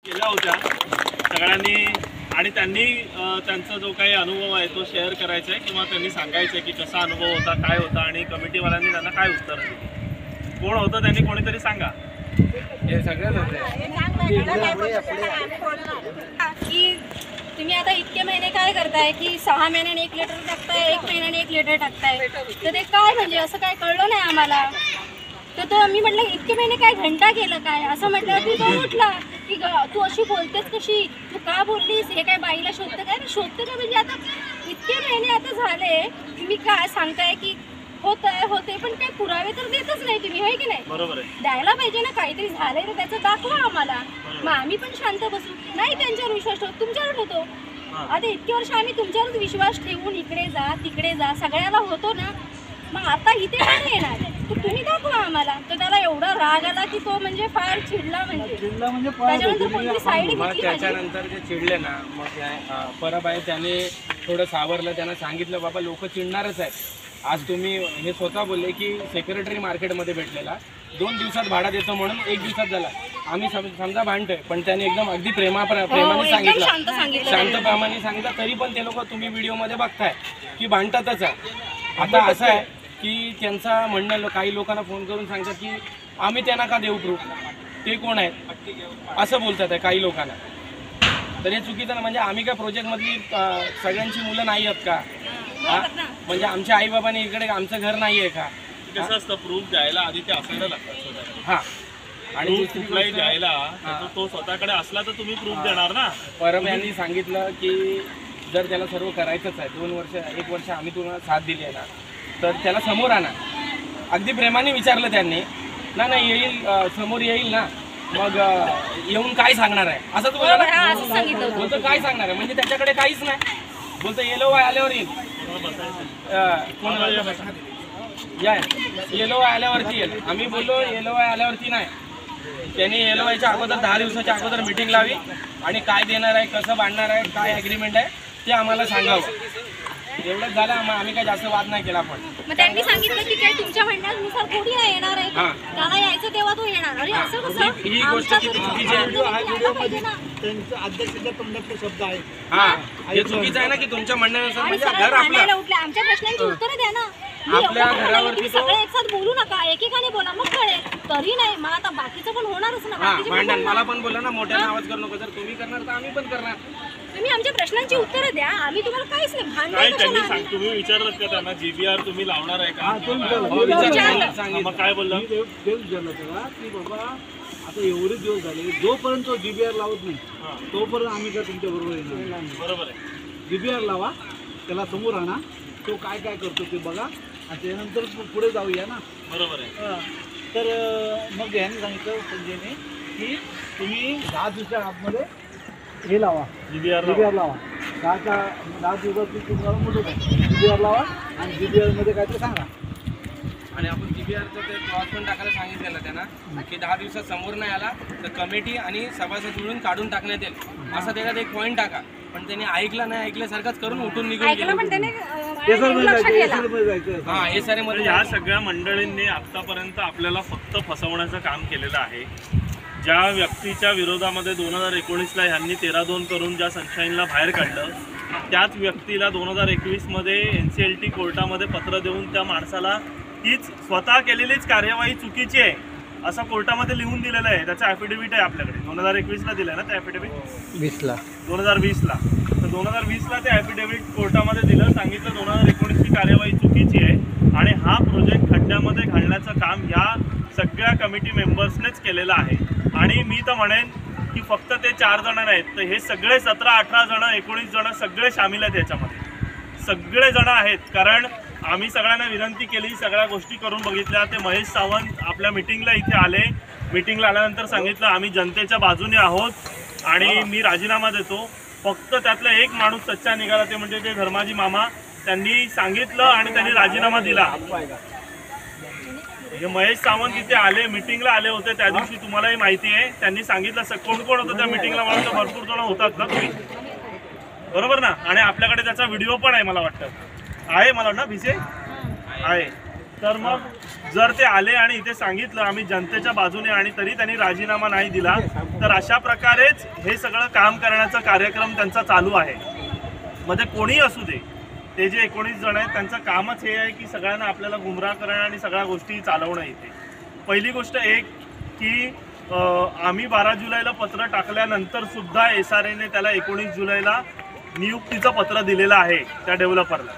केल्या होत्या सगळ्यांनी आणि त्यांनी त्यांचा जो काही अनुभव आहे तो शेअर करायचा आहे किंवा त्यांनी सांगायचं आहे की कसा अनुभव होता, काय होता आणि कमिटीवाल्यांनी त्यांना काय उत्तर दिली. कोण होतं त्यांनी कोणीतरी सांगा. हे सगळं की तुम्ही आता इतके महिने काय करताय की 6 महिन्याने 1 लिटर टाकताय, 1 महिन्याने 1 लिटर टाकताय, तर ते काय म्हणजे असं काय कळलं नाही आम्हाला. तर मी म्हटलं इतके महिने काय घंटा केलं काय असं म्हटलं की तो उठला की तू अशी बोलतेस कशी, तू का बोललीस, हे काय बाईला शोधतं काय. शोधतं काय म्हणजे आता इतके महिने आता झाले तुम्ही काय सांगताय की होते पण काही पुरावे तर देतच नाही तुम्ही, होय की नाही. बरोबर आहे, द्यायला पाहिजे ना, काहीतरी झालंय तर त्याचं दाखवा आम्हाला, मग आम्ही पण शांत बसू. नाही त्यांच्यावर विश्वास ठेवतो, तुमच्यावर होतो. आता इतके वर्ष आम्ही तुमच्यावरच विश्वास ठेवून इकडे जा तिकडे जा सगळ्याला होतो ना, मग आता इथे नाही येणार तर तुम्ही दाखवा आम्हाला. तर त्याला एवढा राग आला की तो म्हणजे फार चिडला म्हणजे त्याच्यानंतर कोणती साईड घेतली. त्याच्यानंतर जे चिडले ना, मग परब आहे त्याने थोडं सावरलं, त्यांना सांगितलं बाबा लोक चिडणारच आहेत. आज तुम्ही हे स्वतः बोलले की सेक्रेटरी मार्केटमध्ये भेटलेला 2 दिवसात भाडा देतो म्हणून 1 दिवसात झाला. आम्ही समजा भांडतोय पण त्याने एकदम अगदी प्रेमाने सांगितलं, शांतप्रमाणे सांगितलं, तरी पण ते लोक तुम्ही व्हिडिओमध्ये बघताय की भांडतातच आहे. आता असं आहे की त्यांचा म्हणणं काही लोकांना फोन करून सांगतात की आम्ही त्यांना का देऊ प्रूफ, ते कोण आहेत असं बोलतात आहे काही लोकांना. तर हे चुकीचं ना. म्हणजे आम्ही काय प्रोजेक्टमधली सगळ्यांची मुलं नाही आहेत का? म्हणजे आमच्या आईबाबांनी इकडे आमचं घर नाही आहे का? कसं असतं प्रूफ द्यायला आधी ते असायला लागतात. हां, आणि कुठलाही द्यायला तो स्वतःकडे असला तर तुम्ही प्रूफ देणार ना. परब यांनी सांगितलं की जर त्याला सर्व करायचंच आहे 2 वर्ष 1 वर्ष आम्ही तुम्हाला साथ दिली आहे ना, तर त्याला समोर आणा. अगदी प्रेमाने विचारलं त्यांनी ना, नाही येईल समोर येईल ना, मग येऊन काय सांगणार आहे असं तू बोलतो. काय सांगणार आहे म्हणजे त्याच्याकडे काहीच नाही. बोलतो येलो वाय आल्यावर येईल, येलो वाय आल्यावरती येईल. आम्ही बोललो येलो वाय आल्यावरती नाही. त्यांनी येलो वायच्या अगोदर 10 दिवसाच्या अगोदर मीटिंग लावी आणि काय देणार आहे, कसं बांधणार आहे, काय ॲग्रीमेंट आहे ते आम्हाला सांगावं. एवढंच झालं. आम्ही काही जास्त वाद नाही केला. पण मग त्यांनी सांगितलं की काही तुमच्या म्हणण्यानुसार थोडी नाही येणार आहे, त्याला यायचं तेव्हा तो येणार. अरे असं कसं, ही गोष्ट किती चुकीची आहे. त्यांचा अध्यक्षाच्या तोंडातले शब्द आहेत. हा, हे चुकीचं आहे ना की तुमच्या म्हणण्यानुसार म्हणजे घर आपलं. आमच्या प्रश्नांची उत्तरं द्या ना. आपल्या घरावरती सगळे एकसाथ बोलू नका, एकेकाने बोला मग कळेल. तरी नाही मग आता बाकीचं पण होणारच ना. भांडण मला पण बोला ना, मोठ्याने आवाज करू नका. जर तुम्ही करणार तर आम्ही पण करणार. तुम्ही आमच्या प्रश्नांची उत्तरं द्या, आम्ही तुम्हाला काहीच नाही काय त्यांनी तुम्ही विचारलं का त्यांना GBR तुम्ही लावणार आहे का? मग काय बोलला? विचारलं त्याला की बाबा आता एवढे दिवस झाले, जोपर्यंत GBR लावत नाही तोपर्यंत आम्ही काय तुमच्या बरोबर येणार. बरोबर आहे. GBR लावा, त्याला समोर आणा, तो काय काय करतो ते बघा आणि त्यानंतर पुढे जाऊया ना. बरोबर आहे. तर मग यांनी सांगितलं संजयने की तुम्ही 10 दिवसाच्या आतमध्ये हे लावा, GBR लावा. 10 दिवसात तुम्हाला मोठं GBR लावा आणि GBR मध्ये काय ते सांगा. आणि आपण GBRचं ते क्रॉस पण टाकायला सांगितलेलं त्यांना की 10 दिवसात समोर नाही आला तर कमिटी आणि सभासद मिळून काढून टाकण्यात येईल असं त्याच्यात एक पॉईंट टाका. पण त्यांनी ऐकलं नाही, ऐकल्यासारखंच करून उठून निघून गेलं. हे सारे म्हणजे या सगळ्या मंडळींनी आतापर्यंत आपल्याला फक्त फसवण्याचं काम केलेलं आहे. ज्या व्यक्तीच्या विरोधामध्ये 2019ला ह्यांनी 13-2 करून ज्या सनशाईनला बाहेर काढलं, त्याच व्यक्तीला 2021मध्ये NCLT कोर्टामध्ये पत्र देऊन त्या माणसाला हीच स्वतः केलेलीच कार्यवाही चुकीची आहे असं कोर्टामध्ये लिहून दिलेलं आहे. त्याचं ॲफिडेव्हिट आहे आपल्याकडे. 2021ला दिलं आहे ना ते ॲफिडेव्हिट, 2020ला. तर 2020ला ते ॲफिडेव्हिट कोर्टामध्ये दिलं, सांगितलं 2019ची कार्यवाही चुकीची आहे आणि हा प्रोजेक्ट खड्ड्यामध्ये घालण्याचं काम ह्या सगळ्या कमिटी मेंबर्सनेच केलेलं आहे. आणि मी तर म्हणेन की फक्त ते 4 जण नाहीत, तर हे सगळे 17-18 जण 19 जण सगळे सामील आहेत याच्यामध्ये. सगळे जण आहेत. कारण आम्ही सगळ्यांना विनंती केली, सगळ्या गोष्टी करून बघितल्या. ते महेश सावंत आपल्या मिटिंगला इथे आले. मिटिंगला आल्यानंतर सांगितलं आम्ही जनतेच्या बाजूने आहोत आणि मी राजीनामा देतो. फक्त त्यातला एक माणूस सच्चा निघाला, ते म्हणजे ते धर्माजी मामा. त्यांनी सांगितलं आणि त्यांनी राजीनामा दिला. हे महेश सावंत इथे आले, मिटिंगला आले होते त्या दिवशी, तुम्हालाही माहिती आहे. त्यांनी सांगितलं कोण कोण होतं त्या मिटिंगला, मला तर भरपूर जण होतात ना तुम्ही, बरोबर ना. आणि आपल्याकडे त्याचा व्हिडिओ पण आहे मला वाटतं, आहे मला ना भिसे आहे. तर मग जर ते आले आणि इथे सांगितलं आम्ही जनतेच्या बाजूने आणि तरी त्यांनी राजीनामा नाही दिला, तर अशा प्रकारेच हे सगळं काम करण्याचा कार्यक्रम त्यांचा चालू आहे. म्हणजे कोणी असू दे, ते जे 19 जण आहेत त्यांचं कामच हे आहे की सगळ्यांना आपल्याला गुमराह करणं आणि सगळ्या गोष्टी चालवणं इथे. पहिली गोष्ट एक की आम्ही 12 जुलैला पत्र टाकल्यानंतर सुद्धा SRAने त्याला 19 जुलैला नियुक्तीचं पत्र दिलेलं आहे त्या डेव्हलपरला.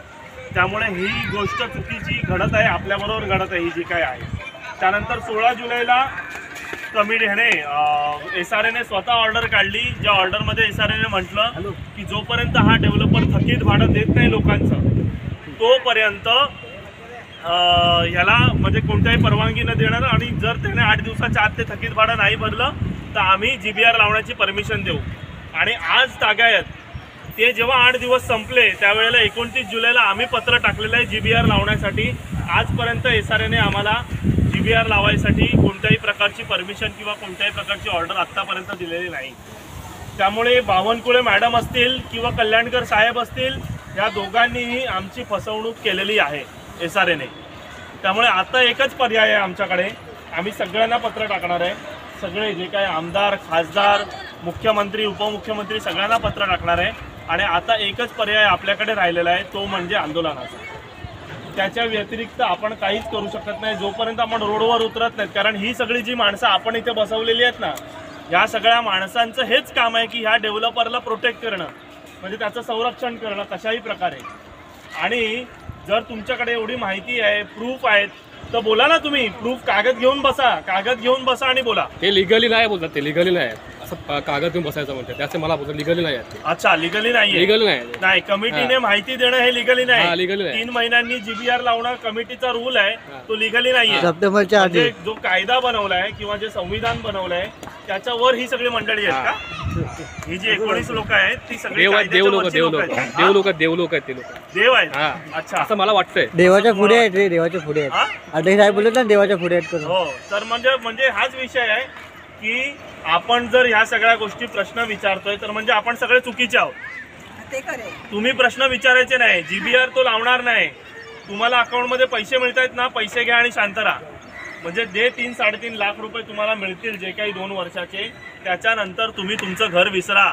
त्यामुळे ही गोष्ट चुकीची घडत आहे, आपल्याबरोबर घडत आहे ही जी काय आहे. त्यानंतर 16 जुलैला कमिटीने SRAने स्वतः ऑर्डर काढली, ज्या ऑर्डरमध्ये SRAने म्हटलं की जोपर्यंत हा डेव्हलपर थकीत भाडं देत नाही लोकांचं तोपर्यंत ह्याला म्हणजे कोणत्याही परवानगी न देणार, आणि जर त्याने 8 दिवसाच्या आत ते थकीत भाडं नाही भरलं तर आम्ही GBR लावण्याची परमिशन देऊ. आणि आज तागायत ते जेव्हा 8 दिवस संपले त्यावेळेला 29 जुलैला आम्ही पत्र टाकलेलं आहे GBR लावण्यासाठी. आजपर्यंत SRAने आम्हाला GBR लावायसाठी कोणत्याही प्रकारची परमिशन किंवा कोणत्याही प्रकारची ऑर्डर आत्तापर्यंत दिलेली नाही. त्यामुळे बावनकुळे मॅडम असतील किंवा कल्याणकर साहेब असतील, या दोघांनीही आमची फसवणूक केलेली आहे SRAने. त्यामुळे आता एकच पर्याय आहे आमच्याकडे, आम्ही सगळ्यांना पत्र टाकणार आहे. सगळे जे काही आमदार, खासदार, मुख्यमंत्री, उपमुख्यमंत्री सगळ्यांना पत्र टाकणार आहे. आणि आता एकच पर्याय आपल्याकडे राहिलेला आहे, तो म्हणजे आंदोलनाचा. त्याच्या व्यतिरिक्त आपण काहीच करू शकत नाही जोपर्यंत आपण रोडवर उतरत नाहीत. कारण ही सगळी जी माणसं आपण इथे बसवलेली आहेत ना, या सगळ्या माणसांचं हेच काम आहे की ह्या डेव्हलपरला प्रोटेक्ट करणं, म्हणजे त्याचं संरक्षण करणं कशाही प्रकारे. आणि जर तुमच्याकडे एवढी माहिती आहे, प्रूफ आहेत, तर बोला ना तुम्ही. प्रूफ कागद घेऊन बसा आणि बोला. ते लिगली नाही बोलतात, ते लिगली नाही असं कागद घेऊन बसायचं म्हणतात, त्याचे मला बोलतात लिगली नाही आहे. अच्छा, लिगली नाही, लिगली नाही. कमिटीने माहिती देणं हे लिगली नाही. लिगली नाही. 3 महिन्यांनी GBR लावणं कमिटीचा रूल आहे, तो लिगली नाहीये. सप्टेंबरच्या आधी म्हणजे जो कायदा बनवलाय किंवा जे संविधान बनवलंय त्याच्यावर ही सगळी मंडळी आहेत का? ही जी 19 लोक आहेत ती सगळी देव आहेत, देव लोक आहेत, देव लोक आहेत ते लोक. देव आहेत. अच्छा, असं मला वाटतंय. देवाच्या पुढे आहेत रे, देवाच्या पुढे आहेत. अध्यक्ष साहेब बोलत ना देवाच्या पुढे आहेत करून. हो, तर म्हणजे हाच विषय आहे की आपण जर ह्या सगळ्या गोष्टी प्रश्न विचारतोय तर म्हणजे आपण सगळे चुकीचे आहोत. तुम्ही प्रश्न विचारायचे नाही. GBR तो लावणार नाही. तुम्हाला अकाउंटमध्ये पैसे मिळत आहेत ना, पैसे घ्या आणि शांत राहा. म्हणजे जे 3-3.5 लाख रुपये तुम्हाला मिळतील जे काही 2 वर्षाचे, त्याच्यानंतर तुम्ही तुमचं घर विसरा.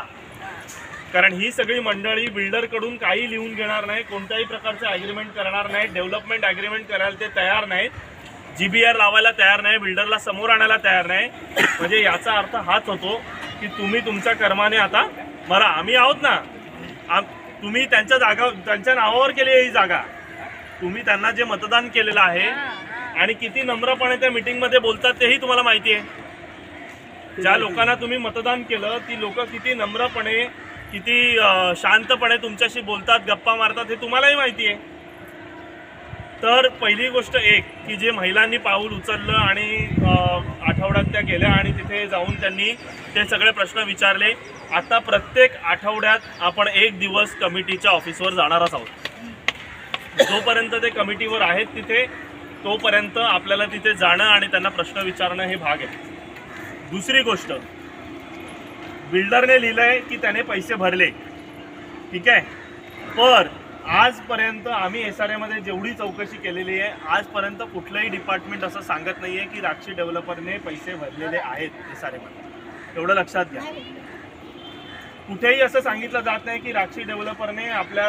कारण ही सगळी मंडळी बिल्डरकडून काही लिहून घेणार नाही, कोणत्याही प्रकारचं ॲग्रीमेंट करणार नाही, डेव्हलपमेंट ॲग्रीमेंट करायला ते तयार नाहीत, GBR लावायला तयार नाही, बिल्डरला समोर आणायला तयार नाही. म्हणजे याचा अर्थ हाच होतो की तुम्ही तुमच्या कर्माने आता मरा. आम्ही आहोत ना, तुम्ही त्यांच्या नावावर केली आहे ही जागा. तुम्ही त्यांना जे मतदान केलेलं आहे आणि किती नम्रपणे त्या मीटिंगमध्ये बोलतात तेही तुम्हाला माहिती आहे. ज्या लोकांना तुम्ही मतदान केलं ती लोक किती नम्रपणे, किती शांतपणे तुमच्याशी बोलतात, गप्पा मारतात, हे तुम्हालाही माहिती आहे. तर पहिली गोष्ट एक की जे महिलांनी पाऊल उचललं आणि आठवड्यात त्या गेल्या आणि तिथे जाऊन त्यांनी ते सगळे प्रश्न विचारले. आता प्रत्येक आठवड्यात आपण 1 दिवस कमिटीच्या ऑफिसवर जाणारच आहोत. जोपर्यंत ते कमिटीवर आहेत तिथे तोपर्यंत आपल्याला तिथे जाणं आणि त्यांना प्रश्न विचारणं हे भाग आहे. दुसरी गोष्ट, बिल्डरने लिहिलंय की त्याने पैसे भरले, ठीक आहे, पण आजपर्यंत आम्ही SRA मध्ये जेवढी चौकशी केलेली आहे आजपर्यंत कुठलंही डिपार्टमेंट असं सांगत नाहीये की राक्षी डेव्हलपरने पैसे भरलेले आहेत SRA मध्ये. एवढं लक्षात घ्या. कुठेही असं सांगितलं जात नाही की राक्षी डेव्हलपरने आपल्या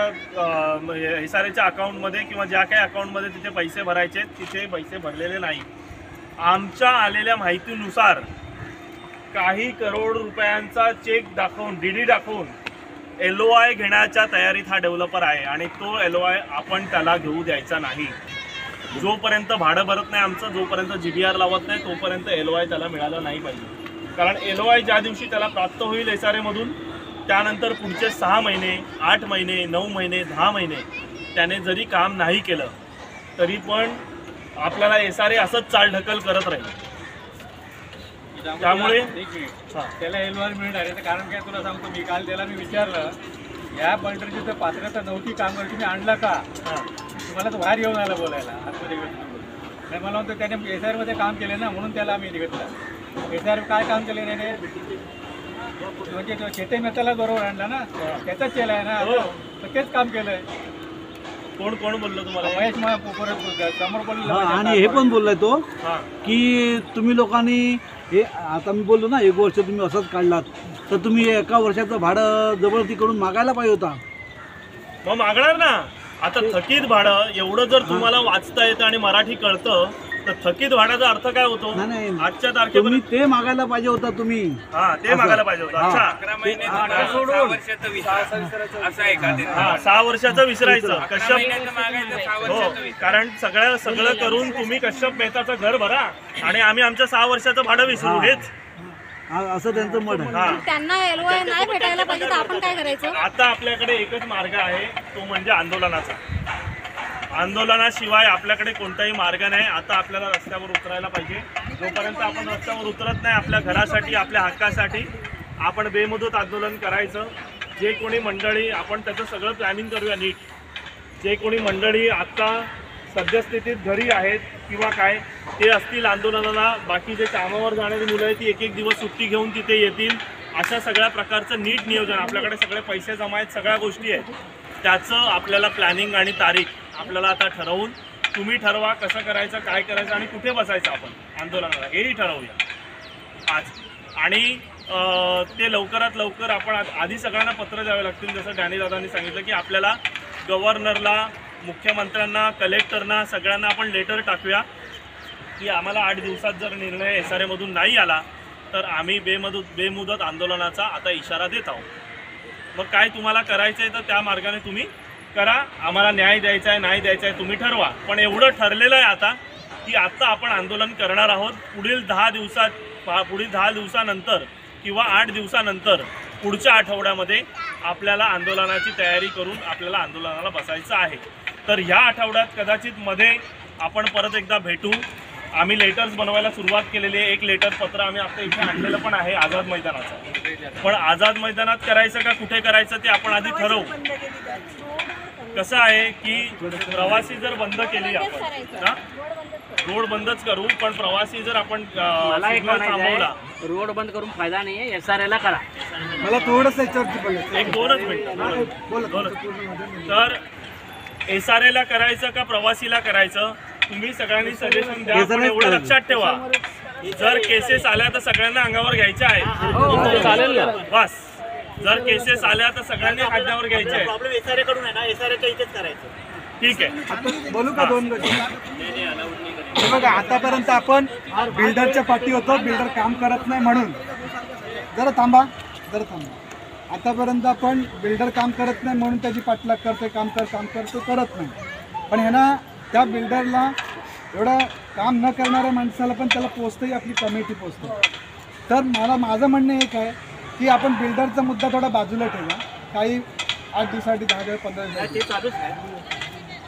SRAच्या अकाउंटमध्ये किंवा ज्या काही अकाउंटमध्ये तिथे पैसे भरायचे तिथे पैसे भरलेले नाही. आमच्या आलेल्या माहितीनुसार काही करोड रुपयांचा चेक दाखवून, DD दाखवून LOI घेण्याच्या तयारीत हा डेव्हलपर आहे आणि तो LOI आपण त्याला घेऊ द्यायचा नाही. जोपर्यंत भाडं भरत नाही आमचं, जोपर्यंत GBR लावत नाही तोपर्यंत LOI त्याला मिळालं नाही पाहिजे. कारण LOI ज्या दिवशी त्याला प्राप्त होईल SRA मधून, त्यानंतर पुढचे 6 महिने, 8 महिने, 9 महिने, 10 महिने त्याने जरी काम नाही केलं तरी पण आपल्याला SRA असंच चालढकल करत राहील. त्यामुळे त्याला LOI मिळणार आहे. कारण काय तुला सांगतो, मी काल त्याला विचारलं या बंडरची तर पात्रता नव्हती कामगार, तुम्ही आणला का? तुम्हाला तर बाहेर घेऊन आला बोलायला आतमध्ये. नाही, मला म्हणतो त्याने SR मध्ये काम केले ना म्हणून त्याला आम्ही निघतला. SR काय काम केले नाही म्हणजे चेतन मेहताला बरोबर आणला ना, त्याचाच केला आहे ना, तर तेच काम केलंय. कोण कोण बोललो तुम्हाला? महेश समोर बोलले. हा, आणि हे पण बोललाय तो हा. की तुम्ही लोकांनी हे आता मी बोललो ना 1 वर्ष तुम्ही असंच काढलात तर तुम्ही 1 वर्षाचं भाडं जबरदस्तीकडून मागायला पाहिजे होता. मग मागणार ना. आता थकीत भाडं एवढं जर तुम्हाला वाचता येतं आणि मराठी कळतं तर थकीत भाड्याचा अर्थ काय होतो? नाही नाही आजच्या तुम्ही तारखेपर्यंत ते मागायला पाहिजे होता तुम्ही. हा ते मागायला पाहिजे होतं. हा. अच्छा हा 6 वर्षाचं विसरायचं कश्यप. हो, कारण सगळं करून तुम्ही कश्यप मेहताचं घर भरा आणि आम्ही आमच्या 6 वर्षाचं भाडं विसरू, हेच असं त्यांचं मत आहे. हा. त्यांना LOI नाही भेटायला पाहिजे तर आपण काय करायचं? आता आपल्याकडे एकच मार्ग आहे, तो म्हणजे आंदोलनाचा. आंदोलनाशिवाय आपल्याकडे कोणताही मार्ग नाही. आता आपल्याला रस्त्यावर उतरायला पाहिजे. जोपर्यंत आपण रस्त्यावर उतरत नाही आपल्या घरासाठी, आपल्या हक्कासाठी, आपण बेमुदत आंदोलन करायचं. जे कोणी मंडळी, आपण त्याचं सगळं प्लॅनिंग करूया नीट. जे कोणी मंडळी आत्ता सद्यस्थितीत घरी आहेत किंवा काय, ते असतील आंदोलनाला, बाकी जे कामावर जाणारी मुलं आहेत ती 1-1 दिवस सुट्टी घेऊन तिथे येतील. अशा सगळ्या प्रकारचं नीट नियोजन, आपल्याकडे सगळे पैसे जमा आहेत, सगळ्या गोष्टी आहेत, त्याचं आपल्याला प्लॅनिंग आणि तारीख आपल्याला आता ठरवून, तुम्ही ठरवा कसं करायचं, काय करायचं आणि कुठे बसायचं आपण आंदोलनाला, हेही ठरवूया आज. आणि ते लवकरात लवकर आपण आधी सगळ्यांना पत्र द्यावे लागतील. जसं डॅनी दादांनी सांगितलं की आपल्याला गव्हर्नरला, मुख्यमंत्र्यांना, कलेक्टरना, सगळ्यांना आपण लेटर टाकूया की आम्हाला 8 दिवसात जर निर्णय SRA मधून नाही आला तर आम्ही बेमुदत आंदोलनाचा आता इशारा देत आहोत. मग काय तुम्हाला करायचं आहे तर त्या मार्गाने तुम्ही करा. आम्हाला न्याय द्यायचा आहे, नाही द्यायचा आहे, तुम्ही ठरवा. पण एवढं ठरलेलं आहे आता की आत्ता आपण आंदोलन करणार आहोत. पुढील 10 दिवसानंतर किंवा 8 दिवसानंतर पुढच्या आठवड्यामध्ये आपल्याला आंदोलनाची तयारी करून आपल्याला आंदोलनाला बसायचं आहे. तर ह्या आठवड्यात कदाचित मध्ये आपण परत एकदा भेटू. आम्ही लेटर्स बनवायला सुरुवात केलेली आहे. एक लेटर पत्र आम्ही आता इथे आणलेलं पण आहे आझाद मैदानाचं. पण आझाद मैदानात करायचं का कुठे करायचं ते आपण आधी ठरवू. कसं आहे की प्रवासी जर बंद केली आपण, रोड बंदच करू, पण प्रवासी जर आपण थांबवला, रोड बंद करून फायदा नाहीये. SRA करा. मला थोडंसं याच्यावरती पाहिजे. 1-2 मिनिट. तर SRA करायचं का प्रवासीला करायचं, तुम्ही सगळ्यांनी सजेशन द्या. पण एवढं लक्षात ठेवा, जर केसेस आल्या तर सगळ्यांना अंगावर घ्यायच्या आहेत. चालेल ना. बस, जर केसेस आल्या तर सगळ्यांनी खांद्यावर घ्यायचे आहे. प्रॉब्लेम SRA कडून आहे ना, SRAच्या इथेच करायचं. ठीक आहे. बोलू का 2 गोष्टी? हे बघा, आतापर्यंत आपण बिल्डरच्या पाठी होतो, बिल्डर काम करत नाही म्हणून. जरा थांबा. आतापर्यंत आपण बिल्डर काम करत नाही म्हणून त्याची पाठलाग करतोय, काम करतो करत नाही. पण हे ना, त्या बिल्डरला एवढं काम न करणाऱ्या माणसाला पण त्याला पोचतंही, आपली कमिटी पोचते. तर माझं म्हणणं एक आहे की आपण बिल्डरचा मुद्दा थोडा बाजूला ठेवा. काही 8 दिवसासाठी 10 दिवस 15 दिवस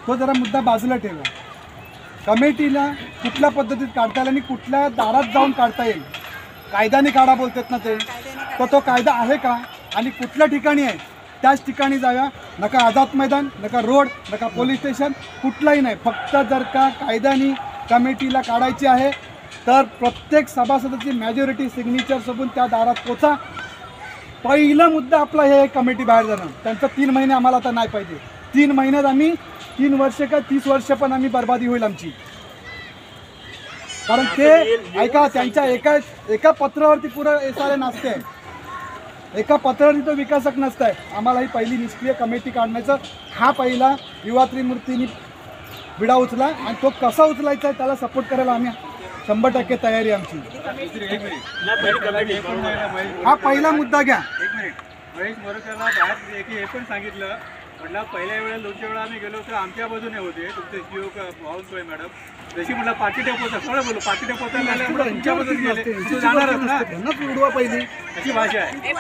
तो जरा मुद्दा बाजूला ठेवा. कमिटीला कुठल्या पद्धतीत काढता येईल आणि कुठल्या दारात जाऊन काढता येईल, कायद्याने काढा बोलतात ना ते, तर तो कायदा आहे का आणि कुठल्या ठिकाणी आहे त्याच ठिकाणी जाऊया. नका आझाद मैदान, नका रोड, नका पोलीस स्टेशन, कुठलाही नाही. फक्त जर का कायद्याने कमिटीला काढायची आहे तर प्रत्येक सभासदाची मॅजॉरिटी सिग्नेचर सोबून त्या दारात पोचा. पहिला मुद्दा आपला हे कमिटी बाहेर जाणं. त्यांचं 3 महिने आम्हाला आता नाही पाहिजे. 3 महिन्यात आम्ही 3 वर्ष का 30 वर्ष पण आम्ही बर्बादी होईल आमची. कारण ते ऐका, त्यांच्या एका पत्रावरती पुरं SRA नसते, एका पत्रावरती तो विकासक नसताय. आम्हाला ही पहिली निष्क्रिय कमिटी काढण्याचा हा पहिला युवा त्रिमूर्तींनी विडा उचला आणि तो कसा उचलायचा आहे त्याला सपोर्ट करायला आम्ही 100% तयारी आमची. हा पहिला मुद्दा घ्या. एक मिनिट. महेश मोरकरला बाहेर हे पण सांगितलं, म्हटलं पहिल्या वेळेला 200 वेळा आम्ही गेलो तर आमच्या बाजूने होते तुमचे CEO भाऊनसोय मॅडम. जशी म्हटलं पार्टी डेपोचा थोडं बोलू, पार्टी डेपोचा तुमच्या बाजूने गेले, तू जाणारच ना, त्यांनाच उडवा पहिली. अशी भाषा आहे.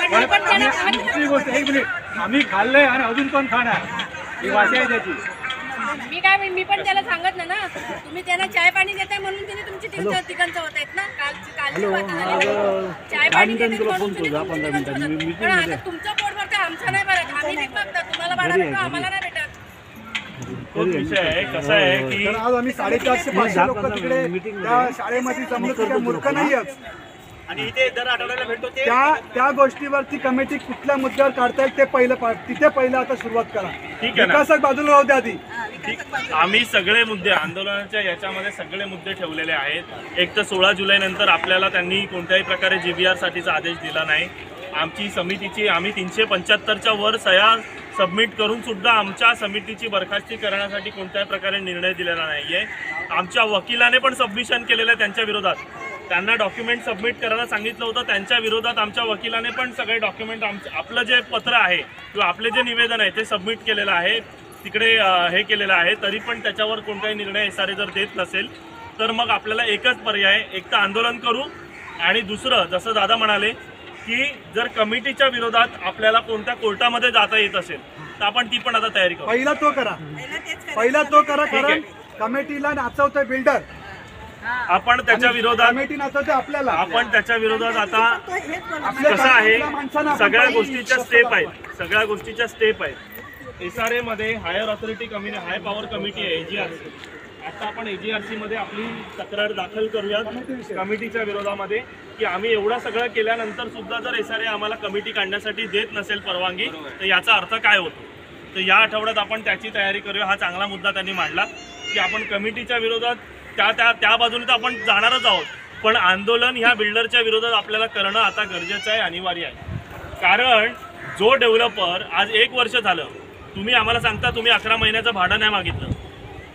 आणि दुसरी गोष्ट, 1 मिनिट, आम्ही खाल्लंय आणि अजून पण खाणार, ही भाषा आहे त्याची. मी पण त्याला सांगत ना, तुम्ही त्यांना चाय पाणी देताय म्हणून तिने तुमची तिघांचं होत आहेत ना. कालची चाय पाणी देतात म्हणून पण आता तुमचं पोट भरतं, आमचं नाही भरत. आम्ही नाही बघता, तुम्हाला भाडा भेटतो, आम्हाला नाही भेटत. तोच विषय आहे. कसं आहे की तर आज आम्ही 450-500 लोक तिकडे त्या शाळेमध्ये जमलो, काही मूर्ख नाही आहेत. आणि इथे दर आठवड्याला भेटतो ते. त्या गोष्टीवरती कमिटी कुठल्या मुद्द्यावर काढता येईल ते तिथे पहिलं आता सुरुवात करा. ठीक आहे ना. विकासक बाजूला राहू द्या आधी. आम्ही सगळे मुद्दे आंदोलनाच्या याच्यामध्ये सगळे मुद्दे ठेवलेले आहेत. एक तर 16 जुलै नंतर आपल्याला त्यांनी कोणत्याही प्रकारे GBR साठीचा आदेश दिला नाही. आमची समितीची आम्ही 375च्या वर सह्या सबमिट करून सुद्धा आमच्या समितीची बरखास्ती करण्यासाठी कोणत्याही प्रकारे निर्णय दिलेला नाही आहे. आमच्या वकिलाने पण सबमिशन केलेलं आहे त्यांच्या विरोधात. त्यांना डॉक्युमेंट सबमिट करायला सांगितलं होतं. त्यांच्या विरोधात आमच्या वकिलाने पण सगळे डॉक्युमेंट आपलं जे पत्र आहे किंवा आपले जे निवेदन आहे ते सबमिट केलेलं आहे, तिकडे हे केलेलं आहे. तरी पण त्याच्यावर कोणताही निर्णय SRA जर देत नसेल तर मग आपल्याला एकच पर्याय, एक तर आंदोलन करू आणि दुसरं जसं दादा म्हणाले की जर कमिटीच्या विरोधात आपल्याला कोणत्या कोर्टामध्ये जाता येत असेल तर आपण ती पण आता तयारी करू. पहिला तो करा कारण कमिटीला नाचवतोय बिल्डर, आपण त्याच्या विरोधात कमिटी नाचवते आपल्याला. आपण त्याच्या विरोधात आता कसं आहे, सगळ्या गोष्टीच्या स्टेप आहेत. SRA मध्ये higher authority high power committee आहे AGRC. आता आपण AGRC मध्ये आपली तक्रार दाखल करूयात कमिटीच्या विरोधामध्ये की आम्ही एवढं सगळं केल्यानंतर सुद्धा जर SRA आम्हाला कमिटी काढण्यासाठी देत नसेल परवानगी तर याचा अर्थ काय होतो. तर या आठवड्यात आपण त्याची तयारी करूया. हा चांगला मुद्दा त्यांनी मांडला की आपण कमिटीच्या विरोधात त्या बाजूने तर आपण जाणारच आहोत, पण आंदोलन ह्या बिल्डरच्या विरोधात आपल्याला करणं आता गरजेचं आहे, अनिवार्य आहे. कारण जो डेव्हलपर आज 1 वर्ष झालं तुम्ही आम्हाला सांगता तुम्ही 11 महिन्याचं भाडं नाही मागितलं.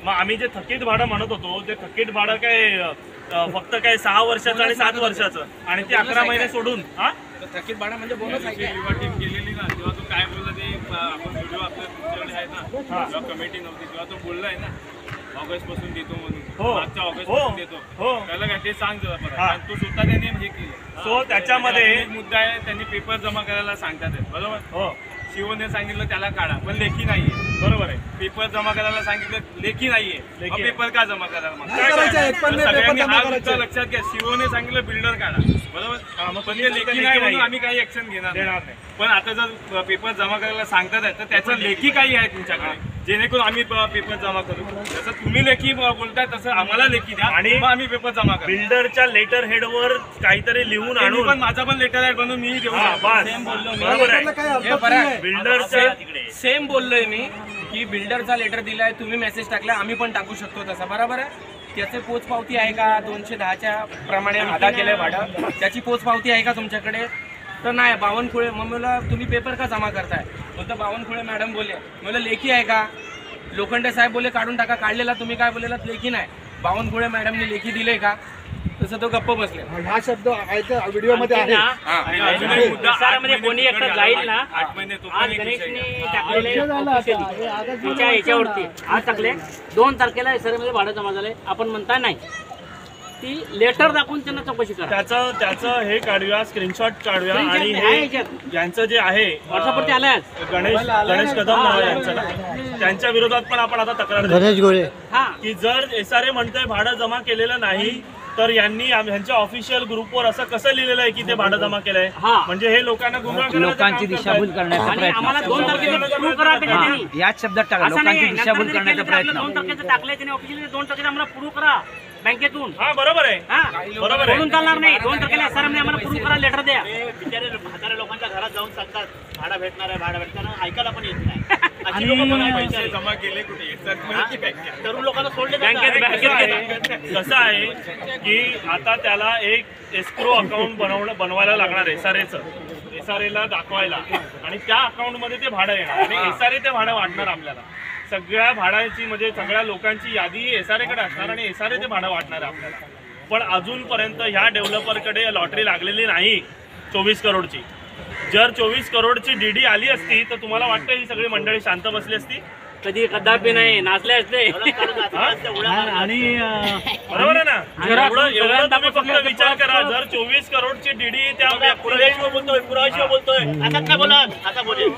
मग आम्ही जे थकीत भाडं म्हणत होतो ते थकीत भाडं काय फक्त काय 6 वर्षाचं आणि 7 वर्षाचं आणि ते 11 महिने सोडून थकीत भाडं म्हणजे बोनस आहे. युवा टीम गेलेली ना जेव्हा तो काय बोलला ते आपण व्हिडिओ आपल्या तुमच्याकडे आहे ना, जेव्हा कमिटी नव्हती तेव्हा तो बोललाय ना ऑगस्ट पासून देतो म्हणून. मागच्या ऑगस्ट पासून देतो. त्याला काय ते सांग जरा परत. तो स्वतः त्यांनी हे केलं. सो त्याच्यामध्ये एक मुद्दा आहे, त्यांनी पेपर जमा करायला सांगतात बरोबर. हो, शिवने सांगितलं त्याला काढा पण लेखी नाहीये. बरोबर आहे. पेपर जमा करायला सांगितलं लेखी नाहीये. पेपर का जमा करायला सगळ्यांनी हा मुद्दा लक्षात घ्या. शिवने सांगितलं बिल्डर काढा बरोबर, पण ते लेखी नाही म्हणून आम्ही काही ऍक्शन घेणार नाही. पण आता जर पेपर जमा करायला सांगतात तर त्याचं लेखी काही आहे तुमच्याकडे जेणेकरून आम्ही पेपर जमा करू. जसं तुम्ही लेखी बोलताय तसं आम्हाला लेखी द्या आणि आम्ही पेपर जमा करू. बिल्डरच्या लेटर हेडवर काहीतरी लिहून आणून पण माझा पण लेटर हेड बनवून मी देऊ. बिल्डरच्या सेम बोललोय मी की बिल्डरचा लेटर दिलाय, तुम्ही मेसेज टाकला, आम्ही पण टाकू शकतो तसा. बरोबर आहे. त्याचे पोचपावती आहे का? 210च्या प्रमाणे अदा केलंय भाडं, त्याची पोचपावती आहे का तुमच्याकडे? तर नाही. बावनकुळे. मग मला तुम्ही पेपर का जमा करताय? म्हणतं बावनकुळे मॅडम बोलले. मला लेखी आहे का? लोखंडे साहेब बोलले काढून टाका. काढलेला तुम्ही काय बोललेलात? लेखी नाही. बावनकुळे मॅडमने लेखी दिले का? तसं तो गप्प बसले. हा शब्द व्हिडिओ मध्ये आहे. मध्ये कोणी एकटा जाईल ना, 8 महिने तो आज गणेशने टाकलेले तिच्या याच्यावरती आज टाकले 2 तारखेला SRA मध्ये भाडं जमा झालंय. आपण म्हणता नाही, ती लेटर दाखवून त्यांना चौकशी करा. त्याचं हे काढूया, स्क्रीनशॉट काढूया आणि यांचं जे आहे व्हॉट्सअपवरती आलाय गणेश कदम नाव आहे यांचं ना, त्यांच्या विरोधात पण आपण आता तक्रार गणेश गोळे की जर SRA म्हणतोय भाडं जमा केलेलं नाही तर यांनी ह्यांच्या ऑफिशियल ग्रुपवर असं कसं लिहिलेलं आहे की ते भाडं जमा केलंय. म्हणजे हे लोकांना गुमराह लोकांची दिशाभूल करण्याचा प्रयत्न. आम्हाला 2 तारखेला प्रूव्ह करा त्यांनी याच शब्दात टाका. लोकांची दिशाभूल करण्याचा प्रयत्न. 2 तारखेचं टाकलंय त्यांनी ऑफिशियली. 2 तारखेला आम्हाला प्रूव्ह करा बँकेतून. बरोबर आहे. बरोबर आहे. बोलून चालणार नाही. 2 तारखेला SRA मध्ये आम्हाला प्रूव्ह करा, लेटर द्या. बिचारे म्हाताऱ्या लोकांच्या घरात जाऊन सांगतात भाडा भेटणार आहे, भाडा भेटणार, ऐकायला पण येत नाही. पैसे जमा केले कुठे? तरुण लोकांना सोडले बँकेत. कसं आहे की आता त्याला एक एस्क्रो अकाउंट बनवायला लागणार आहे SRAला दाखवायला आणि त्या अकाउंटमध्ये ते भाडं येणार आणि SRA ते भाडं वाटणार आपल्याला. सगळ्या भाड्याची म्हणजे सगळ्या लोकांची यादी SRA कडे असणार आणि SRA ते भाडं वाटणार आहे आपल्याला. पण अजूनपर्यंत ह्या डेव्हलपरकडे लॉटरी लागलेली नाही 24 करोडची. जर 24 करोडची DD आली असती तर तुम्हाला वाटतं ही सगळी मंडळी शांत बसली असती? कधी कदापि नाही. नाचले असते. आणि बरोबर आहे ना. एवढं तुम्ही फक्त विचार करा. जर 24 करोडची DD त्या पुराव्याशिवाय बोलतोय आता काय बोला आता बोलेल.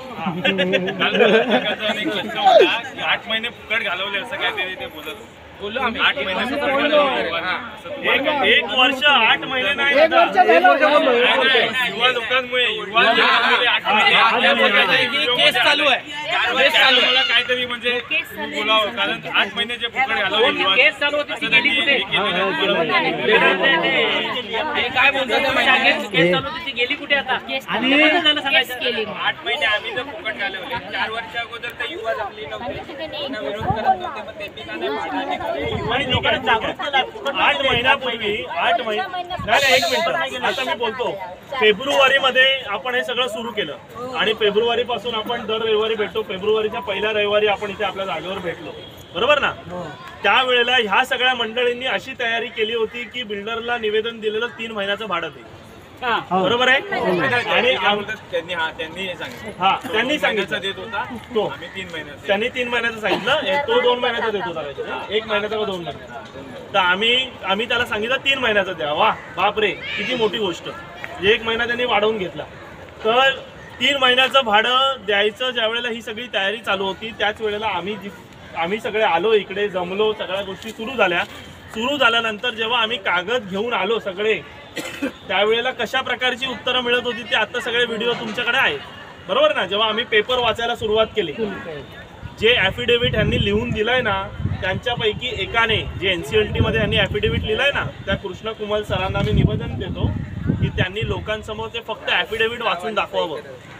8 महिने फुकट घालवले असं काहीतरी ते बोलत बोललो आम्ही. 8 महिने एक वर्ष 8 महिने नाही. युवा लोकांमुळे केस चालू आहे. मला काहीतरी म्हणजे बोलावं, कारण 8 महिने जे फुकट घालवले केस चालू होती ती गेली कुठे? काय बोलतो केस चालू होती ती गेली कुठे आता? आणि झालं सांगायचं 8 महिने आम्ही जर फुकट घालवले, 4 वर्षा अगोदर तर युवा जमली नव्हते, त्यांना विरोध करत होते, मग त्यांनी का नाही आणि लोकांना जागृत केलं. 8 महिन्यापूर्वी 8 महिने नाही, एक मिनिट आता मी बोलतो. फेब्रुवारीमध्ये आपण हे सगळं सुरू केलं आणि फेब्रुवारी पासून आपण दर रविवारी भेटतो. फेब्रुवारीच्या पहिल्या रविवारी आपण इथे आपल्या जागेवर भेटलो, बरोबर ना? त्यावेळेला ह्या सगळ्या मंडळींनी अशी तयारी केली होती की बिल्डरला निवेदन दिलेलं 3 महिन्याचं भाडं दे, बरोबर आहे? आणि त्यांनी सांगितलं देत होता तो, त्यांनी 3 महिन्याचं सांगितलं, तो 2 महिन्याचा देत होता, 1 महिन्याचा का 2 महिन्याचा. तर आम्ही त्याला सांगितलं 3 महिन्याचा द्या. वा बापरे, किती मोठी गोष्ट. 1 महिना त्यांनी वाढवून घेतला. तर 3 महिन्याचं भाडं द्यायचं ज्या वेळेला ही सगळी तयारी चालू होती, त्याच वेळेला आम्ही सगळे आलो इकडे, जमलो, सगळ्या गोष्टी सुरू झाल्यानंतर जेव्हा आम्ही कागद घेऊन आलो सगळे, त्यावेळेला कशा प्रकारची उत्तरं मिळत होती ते आता सगळे व्हिडिओ तुमच्याकडे आहेत, बरोबर ना? जेव्हा आम्ही पेपर वाचायला सुरुवात केली, जे ॲफिडेव्हिट यांनी लिहून दिलंय ना, त्यांच्यापैकी एकाने जे NCLT मध्ये यांनी ॲफिडेव्हिट लिहिलंय ना, त्या कृष्ण कुमार सरांना मी निवेदन देतो की त्यांनी लोकांसमोर ते फक्त ॲफिडेव्हिट वाचून दाखवावं,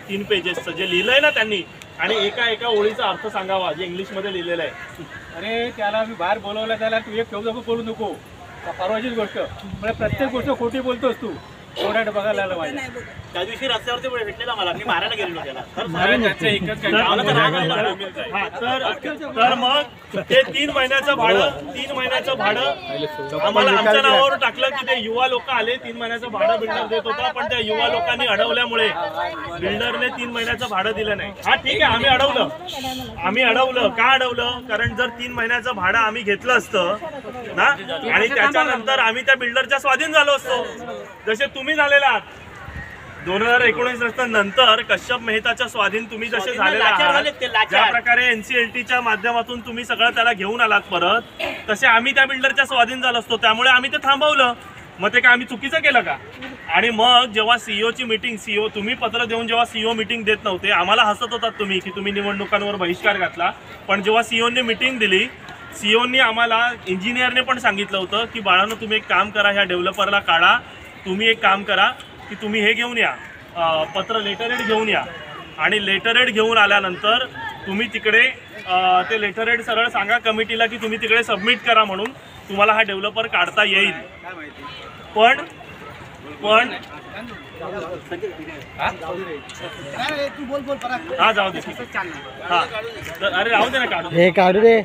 3 पेजेसचं जे लिहिलंय ना त्यांनी, आणि एका ओळीचा अर्थ सांगावा जे इंग्लिशमध्ये लिहिलेलं आहे. अरे त्याला मी बाहेर बोलवलं, त्याला तू एक शब्द बोलू नको, परवाचीच गोष्ट. म्हणजे प्रत्येक गोष्ट खोटी बोलतोस तू. कोर्टात बघायला आलं पाहिजे. त्या दिवशी रस्त्यावरती भेटलेला मला, मी मारायला गेलेलो त्याला. तर मग ते 3 महिन्याचं भाडं आम्हाला आमच्या नावावर टाकलं की ते युवा लोक आले, 3 महिन्याचं भाडं बिल्डर देत होता, पण त्या युवा लोकांनी अडवल्यामुळे बिल्डरने 3 महिन्याचं भाडं दिलं नाही. हा ठीक आहे, आम्ही अडवलं. का अडवलं? कारण जर 3 महिन्याचं भाडं आम्ही घेतलं असतं ना, आणि त्याच्यानंतर आम्ही त्या बिल्डरच्या स्वाधीन झालो असतो, जसे तुम्ही झालेला आहात 2019 नंतर कश्यप मेहताच्या स्वाधीन तुम्ही जसे झालेले आहात, ज्या प्रकारे NCLTच्या माध्यमातून तुम्ही सगळं त्याला घेऊन आलात परत, तसे आम्ही त्या बिल्डरच्या स्वाधीन झालो असतो. त्यामुळे आम्ही ते थांबवलं. मग ते काय आम्ही चुकीचं केलं का? आणि मग जेव्हा सीईओची मीटिंग, तुम्ही पत्र देऊन जेव्हा सीईओ मीटिंग देत नव्हते, आम्हाला हसत होतात तुम्ही की तुम्ही निवडणुकांवर बहिष्कार घातला. पण जेव्हा सीईओनी मीटिंग दिली, सीईओनी आम्हाला, इंजिनियरने पण सांगितलं होतं की बाळांनो तुम्ही एक काम करा, ह्या डेव्हलपरला काढा, तुम्ही एक काम करा की तुम्ही हे घेऊन या, पत्र लेटरहेड घेऊन या, आणि लेटरहेड घेऊन आल्यानंतर तुम्ही तिकडे ते लेटरहेड सरळ सांगा कमिटीला की तुम्ही तिकडे सबमिट करा म्हणून, तुम्हाला हा डेव्हलपर काढता येईल. पण हा जाऊ दे, हा अरे राहू दे ना, काढू दे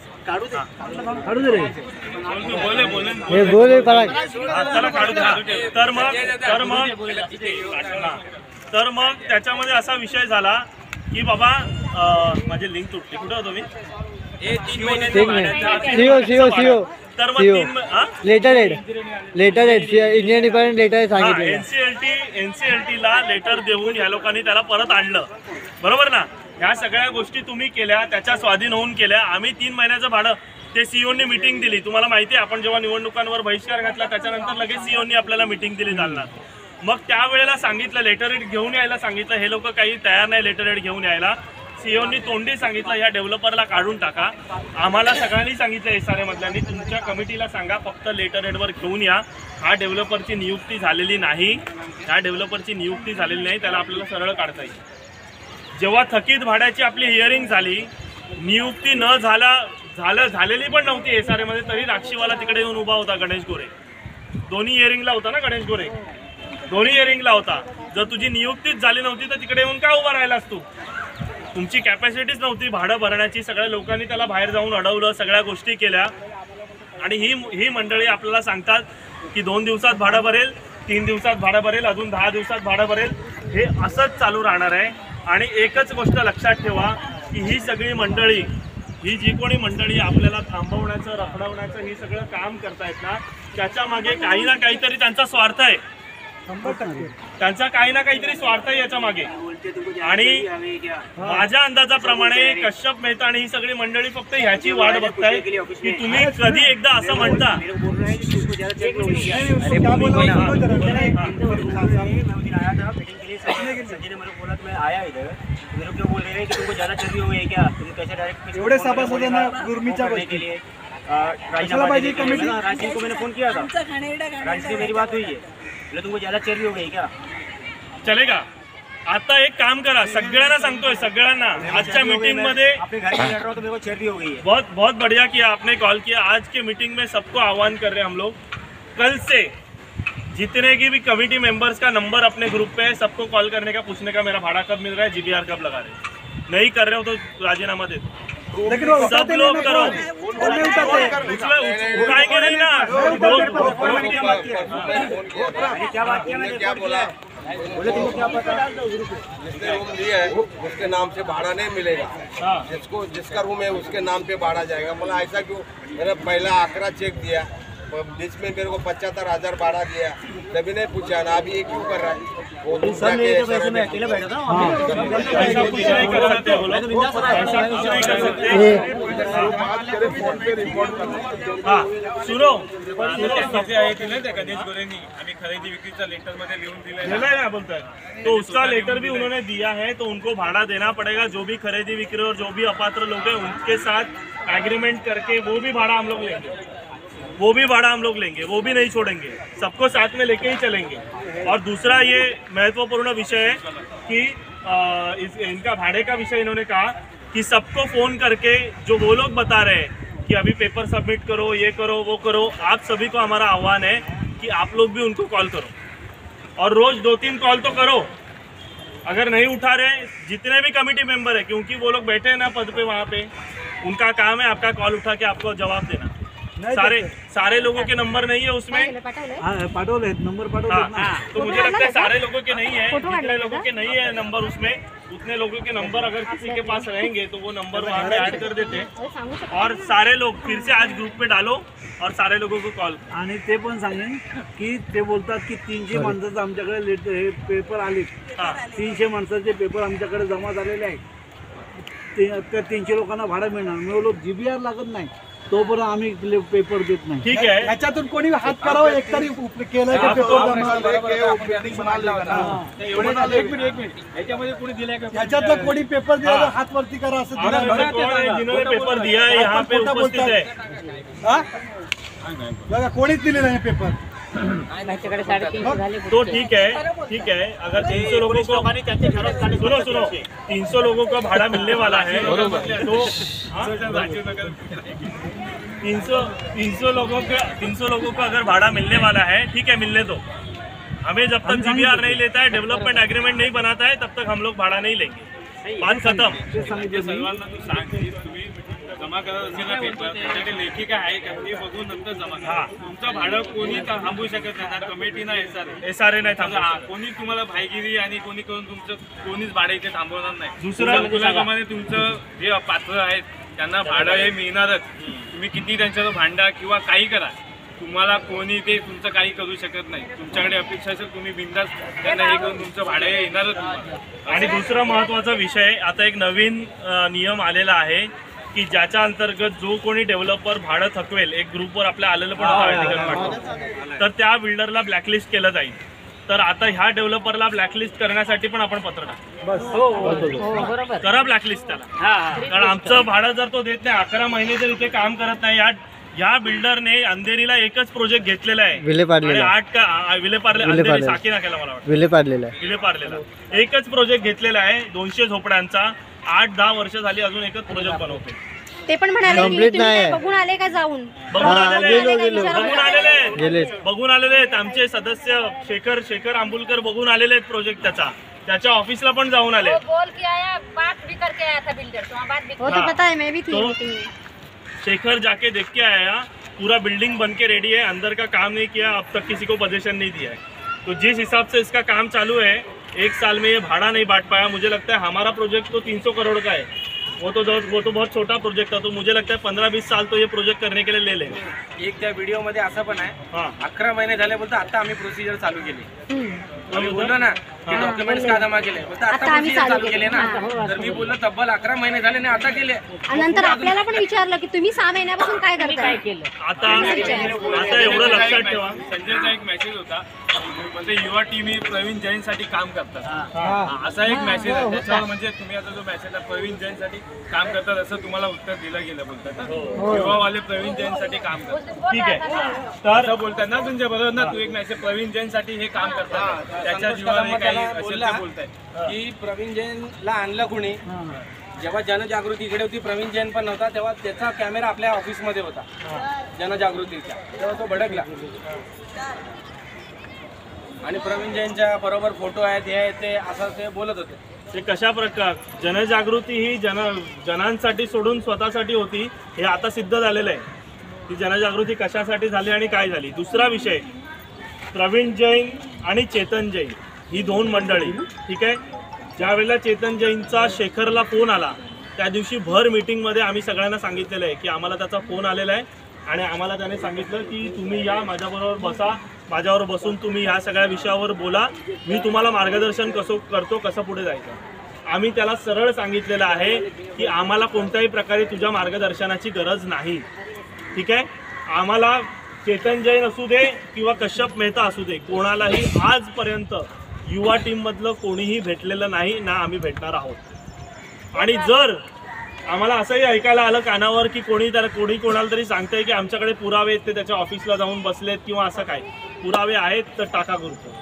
रे, बोले चला काढू दे. तर मग त्याच्यामध्ये असा विषय झाला की बाबा माझी लिंक तुटली. कुठं होतो मी? सीओ तर मग लेटर इंजिनियर डिपार्टमेंट लेटर सांगितलं. NCLTला लेटर देऊन या लोकांनी त्याला परत आणलं, बरोबर ना? ह्या सगळ्या गोष्टी तुम्ही केल्या, त्याच्या स्वाधीन होऊन केल्या. आम्ही 3 महिन्याचं भाडं, ते सीईओनी मीटिंग दिली, तुम्हाला माहिती आहे, आपण जेव्हा निवडणुकांवर बहिष्कार घातला त्याच्यानंतर लगेच सीईओनी आपल्याला मीटिंग दिली जालना. मग त्यावेळेला सांगितलं लेटरहेड घेऊन यायला सांगितलं, हे लोक काही तयार नाही लेटरहेड घेऊन यायला. सीईओनी तोंडी सांगितलं ह्या डेव्हलपरला काढून टाका. आम्हाला सगळ्यांनी सांगितलं SRA मधल्यांनी, तुमच्या कमिटीला सांगा फक्त लेटरहेडवर घेऊन या. हा डेव्हलपरची नियुक्ती झालेली नाही, त्याला आपल्याला सरळ काढता येईल. जेव्हा थकीत भाड्याची आपली हिअरिंग झाली, नियुक्ती न झालेली पण नव्हती SRA मध्ये, तरी राक्षीवाला तिकडे येऊन उभा होता. गणेश गोरे दोन्ही हिअरिंगला होता ना, गणेश गोरे दोन्ही हिअरिंगला होता. जर तुझी नियुक्तीच झाली नव्हती तर तिकडे येऊन का उभा राहिलास तू? तुमची कॅपॅसिटीच नव्हती भाडं भरण्याची. सगळ्या लोकांनी त्याला बाहेर जाऊन अडवलं, सगळ्या गोष्टी केल्या. आणि ही मंडळी आपल्याला सांगतात की 2 दिवसात भाडं भरेल, 3 दिवसात भाडं भरेल, अजून 10 दिवसात भाडं भरेल. हे असंच चालू राहणार आहे. आणि एकच गोष्ट लक्षात ठेवा की ही सगळी मंडळी, ही जी कोणी मंडळी आपल्याला थांबवण्याचं, रखडवण्याचं हे सगळं काम करतायत ना, त्याच्या मागे काही ना काहीतरी त्यांचा स्वार्थ आहे. त्यांचा काही ना काहीतरी स्वार्थ आहे याच्या मागे. आणि माझ्या अंदाजाप्रमाणे कश्यप मेहता आणि ही सगळी मंडळी फक्त ह्याची वाट बघताय की तुम्ही कधी एकदा असं म्हणता ज़्यादा चेक हो गई क्या? क्या बोला मैं उस दिन आया था मीटिंग के लिए, संजय ने मेरे को बोला कि मैं आया इधर, मेरे को क्यों बोल रहे हैं कि तुमको ज़्यादा चर्बी हो गई है क्या, तुम कैसे डायरेक्ट एवढे सभासदांना गुरमीच्या करने के लिए राजीनामा देने के लिए राजीव को मैंने फ़ोन किया था, राजीव से मेरी बात हुई है, बोले तुमको ज़्यादा चर्बी हो गई क्या? चलेगा. आता एक काम करा, सगळ्यांना सांगतोय, सगळ्यांना आजच्या मीटिंग मध्ये अपने घर में लड़ रहा हूँ तो मेरे को चर्बी हो गई है. बहुत बहुत बढ़िया किया आपने कॉल किया. आज के मीटिंग में सबको आह्वान कर रहे हैं हम लोग, कल से जितने की भी कमेटी मेंबर्स का नंबर अपने ग्रुप पे है, सबको कॉल करने का, पूछने का मेरा भाड़ा कब मिल रहा है, जीबीआर कब लगा रहे हैं. नहीं कर रहे हो तो राजीनामा दे दो. लेकिन वो सब उठाते लोग नहीं करो. फोन नहीं उठाते. उठाएंगे नहीं ना. क्या बात किया मैंने, क्या बोला, बोले तुमको क्या पता, जिसने रूम लिया है उसके नाम से भाड़ा नहीं मिलेगा, जिसका रूम है उसके नाम पे भाड़ा जाएगा. बोला ऐसा क्यों, मैंने पहला आंकड़ा चेक दिया, बीच में मेरे को 75,000 भाड़ा दिया, तभी नहीं पूछा ना, अभी ये क्यों कर रहा है. वो दूसरा के पैसे में अकेले बैठा था, ऐसा कुछ नहीं कर सकते वो लोग, ऐसा कुछ नहीं कर सकते. हाँ सुनो, गणेश गोरेंनी आम्ही खरेदी विक्रीचा लेटर मध्ये लिहून दिलंय ना बोलता है, तो उसका लेटर भी उन्होंने दिया है, तो उनको भाड़ा देना पड़ेगा. जो भी खरीदी विक्री और जो भी अपात्र लोग हैं उनके साथ एग्रीमेंट करके वो भी भाड़ा हम लोग लेंगे, वो भी भाड़ा हम लोग लेंगे, वो भी नहीं छोड़ेंगे, सबको साथ में लेके ही चलेंगे. और दूसरा ये महत्वपूर्ण विषय है कि इनका भाड़े का विषय इन्होंने कहा कि सबको फोन करके जो वो लोग बता रहे हैं कि अभी पेपर सबमिट करो, ये करो, वो करो, आप सभी को हमारा आह्वान है कि आप लोग भी उनको कॉल करो और रोज 2-3 कॉल तो करो. अगर नहीं उठा रहे जितने भी कमेटी मेंबर है, क्योंकि वो लोग बैठे हैं ना पद पे, वहाँ पे उनका काम है आपका कॉल उठा के आपको जवाब देना. सारे लोगों के नंबर नहीं है उसमें, पाठवले नंबर तो मुझे लगता है सारे लोगों के नहीं है, जितने लोगों के नहीं है नंबर उसमें, उतने लोगों के नंबर अगर किसी के पास रहेंगे तो वो नंबर वहाँ पे ऐड कर देते हैं. और सारे लोग फिर से आज ग्रुप में डालो और सारे लोगों को कॉल. आणि ते पण सांगेन की ते बोलतात की 300 माणसाचं आमच्याकडे हे पेपर आले, 300 माणसाचे पेपर आमच्याकडे जमा झालेले आहेत, त्या 300 लोकांना भाडं मिळणार. मी बोललो जीबीआर लागत नाही तोपर्यंत आम्ही पेपर देत नाही. ठीक आहे, याच्यातून कोणी हात करावा, एक तरी केलं की पेपर याच्यामध्ये कोणी दिलाय का, याच्यातलं कोणी पेपर दिला तर हात वरती करा असं कौन है जिन्होंने पेपर दिया है यहाँ पे उपस्थित है. बघा कोणीच दिलेला नाही पेपर. तो ठीक है. अगर 300 लोगों को सुनो 300 लोगों का भाड़ा मिलने वाला है तो 300 लोगों को अगर भाड़ा मिलने वाला है, ठीक है, मिलने दो. हमें जब तक जीबीआर नहीं लेता है, डेवलपमेंट एग्रीमेंट नहीं बनाता है, तब तक हम लोग भाड़ा नहीं लेंगे. बात खत्म. सर्वांना तू सांग की तुम्ही जमा करत असेल ना पेपर, त्याच्याकडे लेखिका आहे का ते बघून नंतर जमा करा. तुमचं भाडं कोणी थांबवू शकत नाही ना, कमिटी ना SRA नाही थांबवू. कोणी तुम्हाला भाईगिरी आणि कोणी करून तुमचं कोणीच भाडं इथे थांबवणार नाही. दुसरं मुलाप्रमाणे तुमचं जे पात्र आहेत त्यांना भाडं हे मिळणारच. तुम्ही किती त्यांच्यावर भांडा किंवा काही करा, तुम्हाला कोणी ते तुमचं काही करू शकत नाही. तुमच्याकडे अपेक्षा असेल तुम्ही बिंदास त्यांना हे करून तुमचं भाडं हे येणारच. आणि दुसरा महत्त्वाचा विषय, आता एक नवीन नियम आलेला आहे की ज्याच्या अंतर्गत जो कोणी डेव्हलपर भाडं थकवेल, एक ग्रुपवर आपल्या आलेलं पण आर्टिकल, तर त्या बिल्डरला ब्लॅकलिस्ट केलं जाईल. तर आता ह्या डेव्हलपरला ब्लॅकलिस्ट करण्यासाठी पण आपण पत्र टाकू. करा ब्लॅकलिस्ट त्याला, कारण आमचं भाडं जर तो देत नाही, 11 महिने जर इथे काम करत नाही, या बिल्डरने अंधेरीला एकच प्रोजेक्ट घेतलेला आहे, विलेपार्ले साकी नाक्याला, मला वाटतं विलेपार्लेला एकच प्रोजेक्ट घेतलेला आहे 200 झोपड्यांचा. 8-10 वर्ष झाली अजून एकच प्रोजेक्ट बनवते. ते पण म्हणाले की तुम्ही काय बघून आले का, जाऊन बघून आलेले आहेत. आमचे सदस्य शेखर आंबुलकर बघून आलेले आहेत प्रोजेक्ट त्याच्या ऑफिसला पण जाऊन आले. बोल के आया, बात भी करके आया था बिल्डर, तो बात भी वो तो पता है, मैं भी थी मीटिंग में. शेखर जाके देख के आया, पूरा बिल्डिंग बन के रेडी है, अंदर का काम नहीं किया, अब तक किसी को पोजीशन नहीं दिया है. तो जिस हिसाब से इसका काम चालू है, 1 साल में ये भाड़ा नहीं बांट पाया. मुझे लगता है हमारा प्रोजेक्ट तो 300 करोड़ का है, वो तो बहुत छोटा प्रोजेक्ट था, तो मुझे लगता है 15-20 साल तो ये प्रोजेक्ट करने के लिए ले लेंगे। एक त्या व्हिडिओ मध्ये असं पण आहे, हाँ 11 महिने झाले बोलतो आता आम्ही प्रोसिजर चालू केली। आम्ही बोललो ना की डॉक्युमेंट्स का जमा केले, बोलतो आता प्रोसिजर चालू केले ना। तर मी बोललो तब्बल 11 महिने झाले नाही आता केले। आणि नंतर आपल्याला पण विचारलं की तुम्ही 6 महिन्यापासून काय करताय केलं। आता एवढं लक्षात ठेवा, संजयचा एक मेसेज होता, म्हणजे युवा टीम ही प्रवीण जैनसाठी काम करतात असा एक मेसेज आहे त्याच्यावर, म्हणजे तुम्ही आता जो मेसेज आहे प्रवीण जैनसाठी काम करतात असं तुम्हाला उत्तर दिलं गेलं बोलतात, युवावाले प्रवीण जैनसाठी काम करतात। ठीक आहे, तर असं बोलतात ना तुमच्या बरोबर ना, तू एक मेसेज प्रवीण जैनसाठी हे काम करतात त्याच्या जीवाला काही असेल ते बोलताय की प्रवीण जैनला आणलं कोणी, जेव्हा जनजागृती इकडे होती प्रवीण जैन पण नव्हता तेव्हा त्याचा कॅमेरा आपल्या ऑफिसमध्ये होता जनजागृतीचा, तेव्हा तो भडकला आणि प्रवीण जैनच्या बरोबर फोटो आहेत हे आहेत ते असं ते बोलत होते। ते कशा प्रकार जनजागृती ही जनांसाठी सोडून स्वतःसाठी होती हे आता सिद्ध झालेलं आहे की जनजागृती कशासाठी झाली आणि काय झाली। दुसरा विषय, प्रवीण जैन आणि चेतन जैन ही दोन मंडळी, ठीक आहे, ज्या वेळेला चेतन जैनचा शेखरला फोन आला त्या दिवशी भर मीटिंगमध्ये आम्ही सगळ्यांना सांगितलेलं आहे की आम्हाला त्याचा फोन आलेला आहे आणि आम्हाला त्याने सांगितलं की तुम्ही या माझ्याबरोबर बसा, माझ्यावर बसून तुम्ही ह्या सगळ्या विषयावर बोला, मी तुम्हाला मार्गदर्शन कसं पुढे जायचं। आम्ही त्याला सरळ सांगितलेलं आहे की आम्हाला कोणत्याही प्रकारे तुझ्या मार्गदर्शनाची गरज नाही, ठीक आहे। आम्हाला चेतन जैन असू दे किंवा कश्यप मेहता असू दे, कोणालाही आजपर्यंत युवा टीममधलं कोणीही भेटलेलं नाही ना आम्ही भेटणार आहोत। आणि जर आम्हाला असंही ऐकायला आलं कानावर की कोणी कोणाला तरी सांगतंय की आमच्याकडे पुरावे आहेत ते त्याच्या ऑफिसला जाऊन बसलेत किंवा असं काय, पुरावे आहेत तर टाका करतो,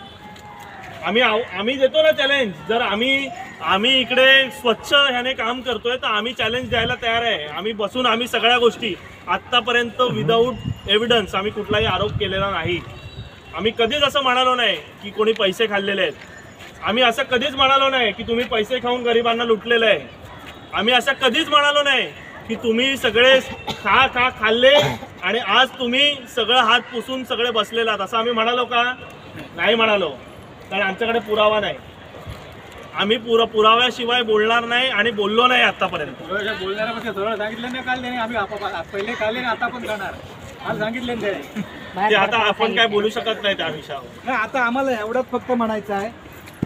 आम्ही देतो ना चॅलेंज। जर आम्ही इकडे स्वच्छ ह्याने काम करतोय तर आम्ही चॅलेंज द्यायला तयार आहे। आम्ही बसून आम्ही सगळ्या गोष्टी आत्तापर्यंत विदाऊट एव्हिडन्स आम्ही कुठलाही आरोप केलेला नाही। आम्ही कधीच असं म्हणालो नाही की कोणी पैसे खाल्लेले आहेत, आम्ही असं कधीच म्हणालो नाही की तुम्ही पैसे खाऊन गरिबांना लुटलेलं आहे, आम्ही असं कधीच म्हणालो नाही की तुम्ही सगळे खाल्ले आणि आज तुम्ही सगळं हात पुसून सगळे बसलेला आहात, असं आम्ही म्हणालो का? नाही म्हणालो, कारण आमच्याकडे पुरावा नाही। आम्ही पुराव्याशिवाय बोलणार नाही आणि बोललो नाही आतापर्यंत। बोलणाऱ्यापेक्षा सरळ सांगितलं नाही काल त्याने, आम्ही पहिले काल आता पण करणार, काल सांगितलं ते आता आपण काय बोलू शकत नाही त्या विषयावर। नाही, आता आम्हाला एवढंच फक्त म्हणायचं आहे,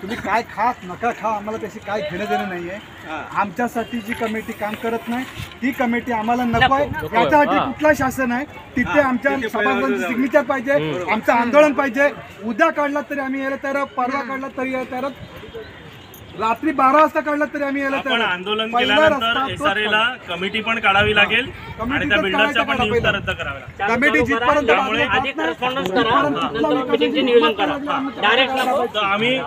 तुम्ही काय खा नका खा, आम्हाला त्याशी काय घेणं देणं नाही आहे। आमच्यासाठी जी कमिटी काम करत नाही ती कमिटी आम्हाला नको आहे। याच्यासाठी कुठला शासन आहे तिथे आमच्या सभासदांची सिग्नेचर पाहिजे, आमचं आंदोलन पाहिजे। उद्या काढला तरी आम्ही यायला तयार, परवा काढला तरी यायला तयार, रात्री 12 वाजता काढला तरी आम्ही यायला आपण आंदोलन केल्यानंतर एसआरएला कमिटी पण काढावी लागेल आणि त्या बिल्डरच्या पण नियुक्त्या रद्द कराव्या लागतील। कमिटी जिथपर्यंत त्यामुळे आधी करस्पॉन्डन्स करा, नंतर मीटिंगचे नियोजन करा, डायरेक्ट आम्ही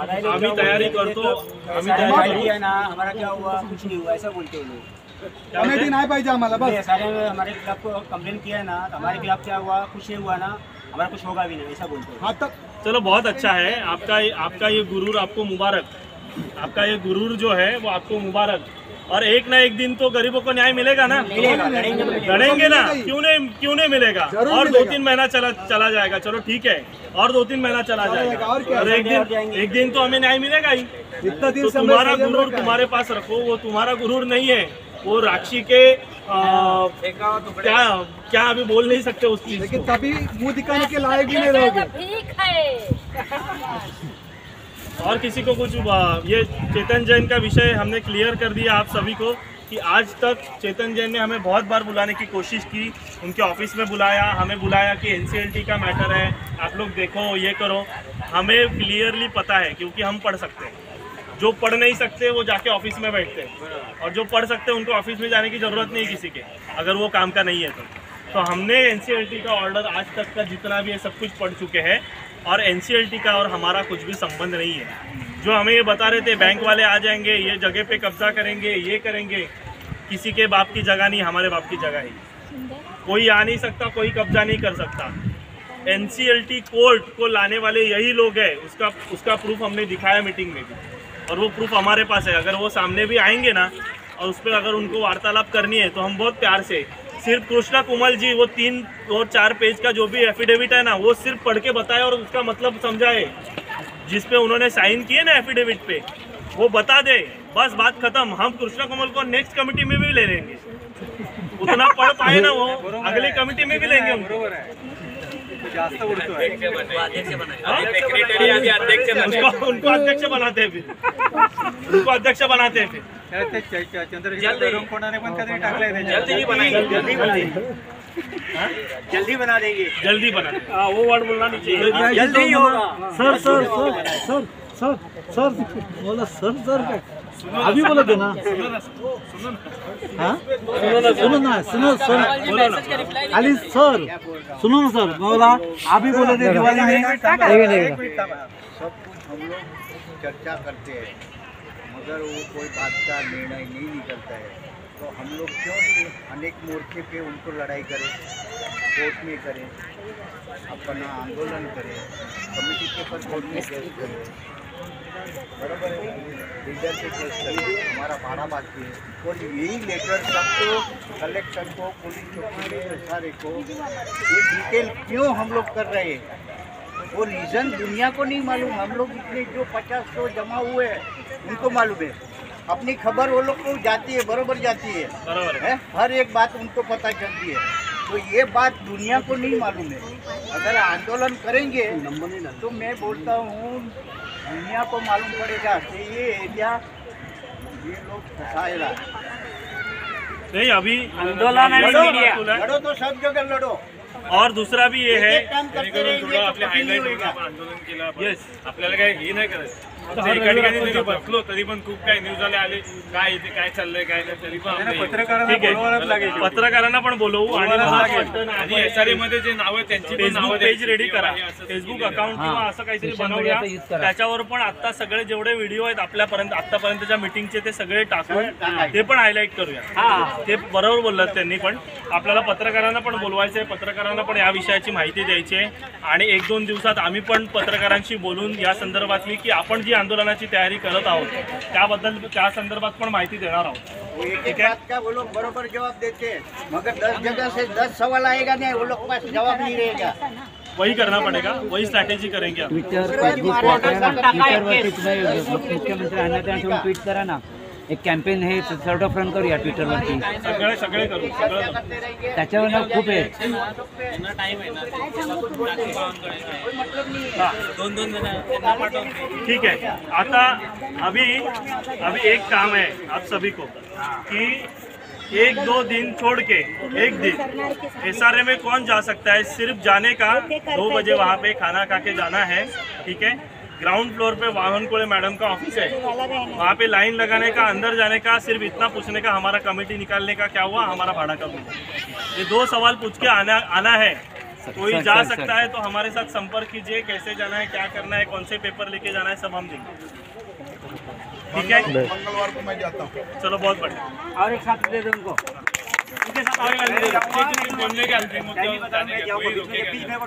तयारी करतो। आम्ही तयारी है ना, हमारा क्या हुआ कुछ नहीं हुआ ऐसा बोलते हैं लोग। कमिटी नाही पाहिजे आम्हाला बस। सारे हमारे खिलाफ कंप्लेन किया है ना, हमारे खिलाफ क्या हुआ कुछ नहीं हुआ ना, हमारा कुछ होगा भी नहीं ऐसा बोलते हैं। हाँ तक चलो बहुत अच्छा है, आपका ये गुरूर आपको मुबारक, आपका ये गुरूर जो है वो आपको मुबारक। और एक ना एक दिन तो गरीबों को न्याय मिलेगा ना, लड़ेंगे ना, क्यों नहीं मिलेगा। और 2-3 महीना चला जाएगा, चलो ठीक है, और 2-3 महीना चला जाएगा, और एक दिन तो हमें न्याय मिलेगा ही। इतना दिन तो तुम्हारा गुरूर तुम्हारे पास रखो, वो तुम्हारा गुरूर नहीं है, वो राक्षी के क्या अभी बोल नहीं सकते उस चीज, लेकिन तभी मुंह दिखाने के लायक भी नहीं रहोगे। ठीक है। और किसी को कुछ ये चेतन जैन का विषय हमने क्लियर कर दिया आप सभी को कि आज तक चेतन जैन ने हमें बहुत बार बुलाने की कोशिश की, उनके ऑफिस में बुलाया, हमें बुलाया कि एनसीएलटी का मैटर है, आप लोग देखो ये करो। हमें क्लियरली पता है क्योंकि हम पढ़ सकते हैं, जो पढ़ नहीं सकते वो जाके ऑफिस में बैठते हैं, और जो पढ़ सकते हैं उनको ऑफिस में जाने की ज़रूरत नहीं किसी के, अगर वो काम का नहीं है तो हमने एनसीएलटी का ऑर्डर आज तक का जितना भी है सब कुछ पढ़ चुके हैं, और एनसीएलटी का और हमारा कुछ भी संबंध नहीं है। जो हमें ये बता रहे थे बैंक वाले आ जाएंगे, ये जगह पे कब्जा करेंगे, ये करेंगे, किसी के बाप की जगह नहीं, हमारे बाप की जगह है। कोई आ नहीं सकता, कोई कब्जा नहीं कर सकता। एनसीएलटी कोर्ट को लाने वाले यही लोग हैं, उसका प्रूफ हमने दिखाया मीटिंग में भी, और वो प्रूफ हमारे पास है। अगर वो सामने भी आएंगे ना और उस पर अगर उनको वार्तालाप करनी है तो हम बहुत प्यार से, सिर्फ कृष्णा कुमार जी वो 3 और 4 पेज का जो भी एफिडेविट है ना वो सिर्फ पढ़ के बताए और उसका मतलब समझाए, जिस पे उन्होंने साइन किए ना एफिडेविट पे, वो बता दे बस बात खत्म। हम कृष्णा कमल को नेक्स्ट कमेटी में भी ले लेंगे, उतना पढ़ पाए ना वो, अगली कमेटी में भी लेंगे उनको। जास्त उडतोय। उनको अध्यक्ष बनाते हैं, फिर उनको अध्यक्ष बनाते हैं फिर। चंद्रशेखर तरुणकोणाने पण कधी टाकलंय त्याच्यात। जल्दी बना देंगे। जल्दी बना वो वर्ड बोलना नहीं चाहिए। जल्दी होगा। Sir sir sir sir sir sir बोला सर सर काय अभी बोला थे ना, हाँ सुनो ना सर अली सर सुनो ना सर बोला अभी बोले थे दिवाली में। सब कुछ हम लोग चर्चा करते हैं मगर वो कोई बात का निर्णय नहीं निकलता है, तो हम लोग क्यों नहीं अनेक मोर्चे पे उनको लड़ाई करें, कोर्ट में करें, अपना आंदोलन करें, कमेटी के पर कोर्ट में केस करें, बराबर है, लीडर पे केस करें, हमारा भाड़ा बाकी है। और यही लेटर सबको, कलेक्टर को, पुलिस चौकी में सारे को ये डिटेल क्यों हम लोग कर रहे हैं, वो रीज़न दुनिया को नहीं मालूम। हम लोग इतने जो 50-100 जमा हुए हैं उनको मालूम है, अपनी खबर वो लोग को जाती है, बरोबर जाती है, बरोबर है, हर एक बात उनको पता चलती है। तो ये बात दुनिया को नहीं मालूम है। अगर आंदोलन करेंगे तो मैं बोलता हूँ दुनिया को मालूम पड़ेगा कि ये एरिया ये लोग फंसाएगा। नहीं अभी आंदोलन आणि मीडिया लड़ो तो सब जगह लड़ो। और दूसरा भी ये है, काम करते रहेंगे आपले हायलाइट आंदोलन केलं येस, आपल्याला काय हे नाही करायचं। एका ठिकाणी जरी बसलो तरी पण खूप काही न्यूज आले काय इथे काय चाललंय काय नाही, तरी पण पत्रकारांना बोलवायलाच लागेल। पत्रकारांना पण बोलवू आणि SRA मध्ये जे नाव आहे त्यांची फेसबुक पेज रेडी करा, फेसबुक अकाउंट किंवा असं काहीतरी बनवूया, त्याच्यावर पण आता सगळे जेवढे व्हिडिओ आहेत आपल्यापर्यंत आतापर्यंतच्या मीटिंगचे ते सगळे टाकून ते पण हायलाइट करूया। ते बरोबर बोललात त्यांनी, पण आपल्याला पत्रकारांना पण बोलवायचं आहे, पत्रकारांना पण या विषयाची माहिती द्यायची आहे आणि 1-2 दिवसात आम्ही पण पत्रकारांशी बोलून या संदर्भातली की आपण जी आंदोलनाची तयारी करत आहोत त्याबद्दल त्या संदर्भात पण माहिती देणार आहोत। एक बात का वो लोग बरोबर जवाब देते हैं, मगर 10 जगह से 10 सवाल आएगा नहीं, वो लोग के पास जवाब नहीं रहेगा। वही करना पड़ेगा, वही स्ट्रॅटेजी करेंगे। मुख्यमंत्री आणण्यात ट्विट करा ना, एक कॅम्पेन हे सॉर्ट ऑफ रन करूया ट्विटरवरती, सगळे करू, त्याच्यावर ना खूप आहे। ठीक है, आता अभी एक काम है आप सभी को कि 1-2 दिन छोड़ के एक दिन SRA में कौन जा सकता है, सिर्फ जाने का 2 बजे वहाँ पे खाना खा के जाना है, ठीक है। ग्राउंड फ्लोर पे वाहनकोड़े मैडम का ऑफिस है, वहाँ पे लाइन लगाने का, अंदर जाने का, सिर्फ इतना पूछने का हमारा कमेटी निकालने का क्या हुआ, हमारा भाड़ा कब हुआ, ये 2 सवाल पूछ के आना है। कोई जा सकता है तो हमारे साथ संपर्क कीजिए, कैसे जाना है, क्या करना है, कौन से पेपर लेके जाना है, सब हम देंगे, ठीक है। मंगलवार को मैं जाता हूँ। चलो बहुत बढ़िया। और एक साथ दे दो उनको, उनके साथ और बोलने का अंतिम मुद्दा टाइम बहुत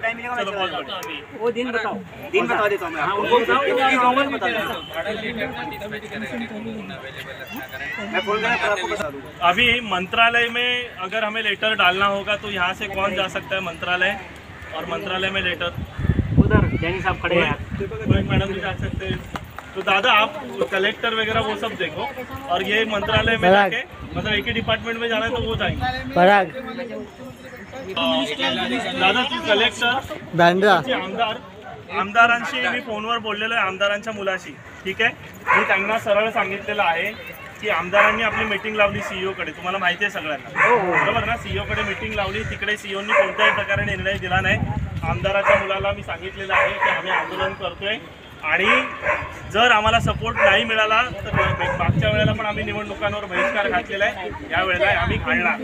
मिलेगा, चलो बहुत बढ़िया। वो दिन बताओ, दिन बता देता हूँ मैं उनको बताओ, मैं फोन करके आपको बता दूँगा। अभी मंत्रालय में अगर हमें लेटर डालना होगा तो यहाँ से कौन जा सकता है मंत्रालय, और मंत्रालय में लेटर उधर जैनी साहब खड़े हैं, कोई मैडम भी जा सकते हैं। तो दादा आप कलेक्टर वगैरह वो सब देखो, और ये मंत्रालय में जाके मतलब एक ही डिपार्टमेंट में जाना है तो वो जाएंगे। दादा तू कलेक्टर आमदारांशी मी फोनवर बोललेलो आहे, आमदारांच्या मुलाशी, ठीक आहे। मी त्यांना सरळ सांगितलेलं आहे की आमदारांनी आपली मीटिंग लावली CEO कडे, तुम्हाला माहिती आहे सगळ्यांना, बरोबर ना। CEO कडे मीटिंग लावली, तिकडे CEOनी कोणत्याही प्रकारे निर्णय दिला नाही। आमदाराच्या मुलाला मी सांगितलेलं आहे की आम्ही आंदोलन करतोय आणि जर आम्हाला सपोर्ट नाही मिळाला तर मागच्या वेळेला पण आम्ही निवडणुकांवर बहिष्कार घातलेला आहे, या वेळेला आम्ही काढणार,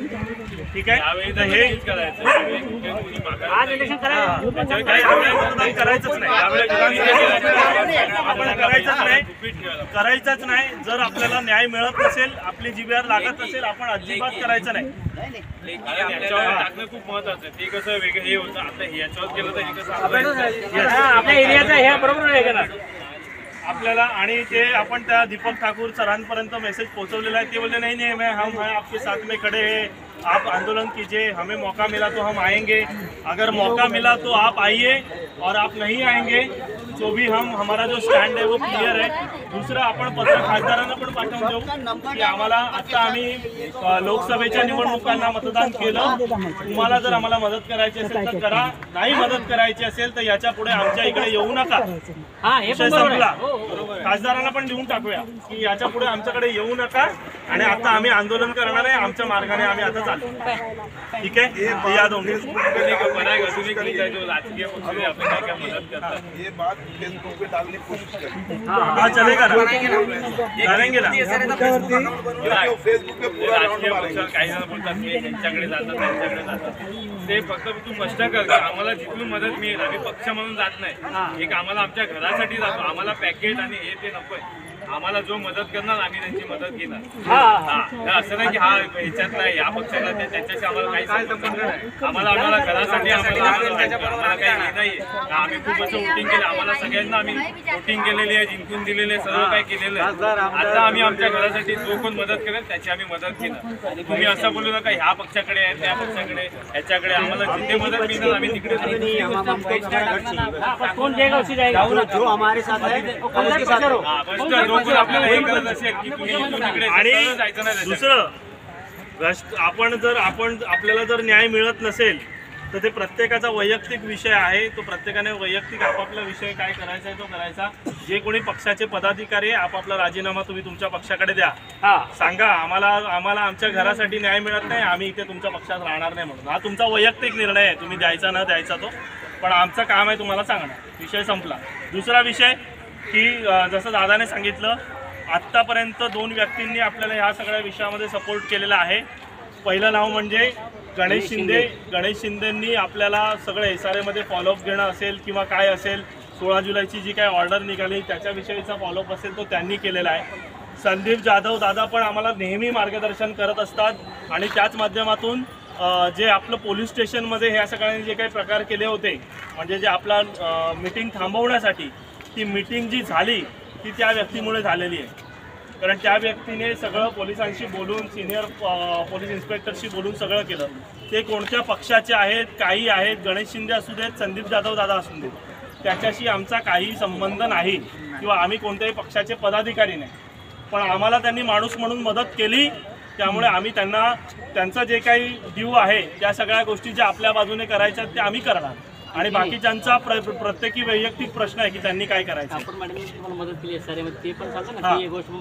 ठीक आहे। हे आज इलेक्शन करायचं करायचंच नाही, आपण करायचंच नाही। जर आपल्याला न्याय मिळत नसेल, आपली जिभेवर लागत असेल, आपण अजिबात करायचं नाही। टाकणं खूप महत्वाचं आहे, ते कसं वेगळं हे होतं, आता ह्याच्यावर केलं तर हे कसं आपल्या एरियाचा हे बरोबर आहे का आपल्याला। आणि ते आपण त्या दीपक ठाकूर सरांपर्यंत मेसेज पोहोचवलेला आहे, ते बोलले नहीं हम आपके साथ में खड़े हैं, आप आंदोलन कीजिए, हमें मौका मिला तो हम आएंगे, अगर मौका मिला तो आप आइए, और आप नहीं आएंगे तो भी हमारा जो स्टँड आहे वो क्लिअर आहे. दुसरं आपण पत्र खासदारांना पण पाठवून देऊ की आम्हाला आता आम्ही लोकसभेच्या निवडणुकांना मतदान केलं. तुम्हाला जर आम्हाला मदत करायची असेल तर करा, नाही मदत करायची असेल तर याच्या पुढे आमच्या इकडे येऊ नका. विषय संपला. खासदारांना पण लिहून टाकूया की याच्या पुढे आमच्याकडे येऊ नका आणि आता आम्ही आंदोलन करणार आहे. आमच्या मार्गाने आम्ही आता चालू. ठीक आहे, या दोन्ही ये बात फेसबुक पे डालने की कोशिश करें. हाँ चलेगा ना, डालेंगे ना. फेसबुक पे पूरा राउंड मारेंगे. काही जण बोलतात मी त्यांच्याकडे जातात त्यांच्याकडे जातात. ते फक्त तू स्पष्ट कर की आम्हाला जिथून मदत मिळेल, आम्ही पक्ष म्हणून जात नाही. एक आम्हाला आमच्या घरासाठी जातो. आम्हाला पॅकेट आणि हे ते नकोय. आम्हाला जो मदत करणार आम्ही त्यांची मदत घेणार. असं नाही की हा ह्याच्यात नाही या पक्षाला त्याच्याशी आम्हाला काही संबंध नाही. आम्हाला घरासाठी आम्हाला काही हे नाही. आम्ही खूप असं वोटिंग केलं. आम्हाला सगळ्यांना आम्ही वोटिंग केलेली आहे, जिंकून दिलेले आहे, सगळं काही केलेलं आहे. आता आम्ही आमच्या घरासाठी जो कोण मदत करेल त्याची आम्ही मदत घेणार. तुम्ही असं बोलू नका ह्या पक्षाकडे आहे त्या पक्षाकडे ह्याच्याकडे. आम्हाला जिथे मदत मिळणार आम्ही तिकडे जो हमारे साथ है आपल्याला हे करत असेल की आणि दुसरं आपल्याला जर न्याय मिळत नसेल तर ते प्रत्येकाचा वैयक्तिक विषय आहे. तो प्रत्येकाने वैयक्तिक आपापला विषय काय करायचा आहे तो करायचा. जे कोणी पक्षाचे पदाधिकारी आहे आपापला राजीनामा तुम्ही तुमच्या पक्षाकडे द्या. सांगा आम्हाला आमच्या घरासाठी न्याय मिळत नाही, आम्ही इथे तुमच्या पक्षात राहणार नाही म्हणून. हा तुमचा वैयक्तिक निर्णय आहे, तुम्ही द्यायचा न द्यायचा तो. पण आमचं काम आहे तुम्हाला सांगणं. विषय संपला. दुसरा विषय की जसं दादाने सांगितलं आत्तापर्यंत 2 व्यक्तींनी आपल्याला ह्या सगळ्या विषयामध्ये सपोर्ट केलेला आहे. पहिलं नाव म्हणजे गणेश शिंदे. गणेश शिंदेंनी आपल्याला सगळं SRAमध्ये फॉलोअप घेणं असेल किंवा काय असेल 16 जुलैची जी काय ऑर्डर निघाली त्याच्याविषयीचा फॉलोअप असेल तो त्यांनी केलेला आहे. संदीप जाधव दादा पण आम्हाला नेहमी मार्गदर्शन करत असतात आणि त्याच माध्यमातून जे आपलं पोलीस स्टेशनमध्ये ह्या सगळ्यांनी जे काही प्रकार केले होते म्हणजे जे आपला मीटिंग थांबवण्यासाठी ती मीटिंग जी झाली ती त्या व्यक्तीमुळे झालेली आहे. कारण त्या व्यक्तीने सगळं पोलिसांशी बोलून सिनियर पोलीस इन्स्पेक्टरशी बोलून सगळं केलं. ते कोणत्या पक्षाचे आहेत काही आहेत, गणेश शिंदे असू देत संदीप जाधव दादा असू देत, त्याच्याशी आमचा काही संबंध नाही किंवा आम्ही कोणत्याही पक्षाचे पदाधिकारी नाही. पण आम्हाला त्यांनी माणूस म्हणून मदत केली त्यामुळे आम्ही त्यांना त्यांचं जे काही ड्यू आहे त्या सगळ्या गोष्टी ज्या आपल्या बाजूने करायच्या त्या आम्ही करणार. आणि बाकीच्यांचा प्रत्येकी वैयक्तिक प्रश्न आहे की त्यांनी काय करायचं.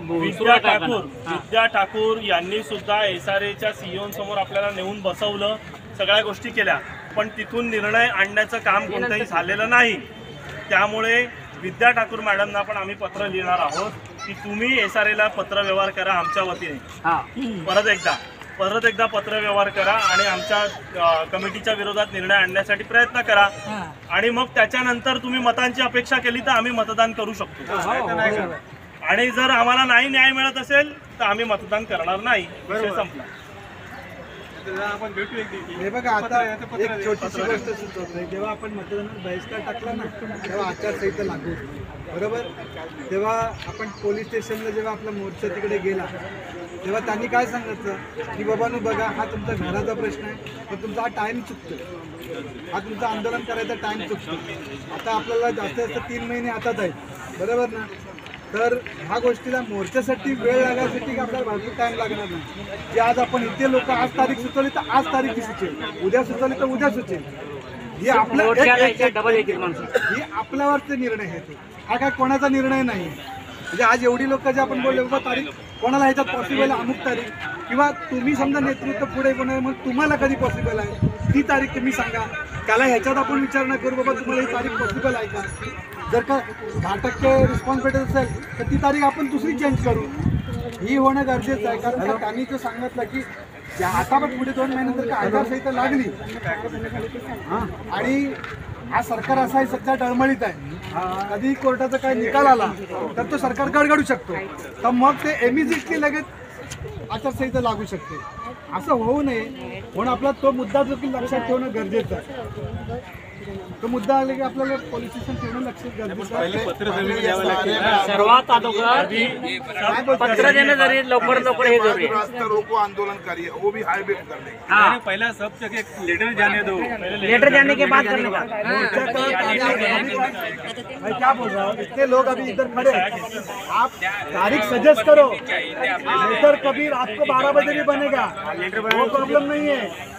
विद्या ठाकूर यांनी सुद्धा SRAच्या CEO समोर आपल्याला नेऊन बसवलं, सगळ्या गोष्टी केल्या, पण तिथून निर्णय आणण्याचं काम कोणतंही झालेलं नाही. त्यामुळे विद्या ठाकूर मॅडमना पण आम्ही पत्र लिहिणार आहोत की तुम्ही SRAला पत्रव्यवहार करा आमच्या वतीने. परत एकदा पत्रव्यवहार करा आणि आमच्या कमिटीच्या विरोधात निर्णय आणण्यासाठी प्रयत्न करा. आणि मग त्याच्यानंतर तुम्ही मतांची अपेक्षा केली तर आम्ही मतदान करू शकतो. आणि जर आम्हाला नाही न्याय मिळत असेल तर आम्ही मतदान करणार नाही. विषय संपला. हे बघा आता एक छोटीशी गोष्ट सुचवते. जेव्हा आपण मतदानात बहिष्कार टाकला ना तेव्हा आचारसंहिता लागू होती बरोबर. तेव्हा आपण पोलीस स्टेशनला जेव्हा आपला मोर्चा तिकडे गेला तेव्हा त्यांनी काय सांगितलं की बाबांनो बघा हा तुमचा घराचा प्रश्न आहे पण तुमचा हा टाईम चुकतो, हा तुमचा आंदोलन करायचा टाईम चुकतो. आता आपल्याला जास्त 3 महिने हातात आहेत बरोबर ना. तर ह्या गोष्टीला मोर्चासाठी वेळ लागण्यासाठी आपल्याला भरपूर टाईम लागणार नाही. जे आज आपण इथे लोक आज तारीख सुचवली तर आज तारीख सुचेल, उद्या सुचवली तर उद्या सुचेल. ही आपल्यावरचे निर्णय आहेत. हा काय कोणाचा निर्णय नाही. म्हणजे आज एवढी लोक जे आपण बोलले बाबा तारीख कोणाला ह्याच्यात पॉसिबल आहे अमुक तारीख किंवा तुम्ही समजा नेतृत्व पुढे कोणा मग तुम्हाला कधी पॉसिबल आहे ती तारीख तुम्ही सांगा. त्याला ह्याच्यात आपण विचार न करू बाबा तुम्हाला ही तारीख पॉसिबल आहे का. जर का 10% रिस्पॉन्स भेटत असेल तर ती तारीख आपण दुसरी चेंज करू. ही होणं गरजेचं आहे. कारण त्यांनी तो सांगितलं की आता पण पुढे 2 महिन्यानंतर का आचारसंहिता लागली आणि हा सरकार असा आहे सध्या डळमळीत आहे. कधी कोर्टाचा काही निकाल आला तर तो सरकार गडगडू शकतो. तर मग ते इमिजिएटली लगेच आचारसंहिता लागू शकते. असं होऊ नये म्हणून आपला तो मुद्दा देखील लक्षात ठेवणं गरजेचं आहे. तो मुद्दा आला की आपल्याला पोलीस स्टेशन ठेवणं लक्ष गरजेचं आहे. सर्वात अगोदर पत्र देणं जरी लवकर लवकर हे जरूरी आहे. रास्ता रोको आंदोलन करिए, वो भी हाईवे पे करने का। हाँ, पहला सब जगह एक लेटर जाने दो, लेटर जाने के बाद करने का। मैं क्या बोल रहा हूँ, इतने लोग अभी इधर खड़े हैं, आप तारीख सजेस्ट करो, लेटर कभी रात को 12 बजे भी बनेगा, वो प्रॉब्लम नहीं है।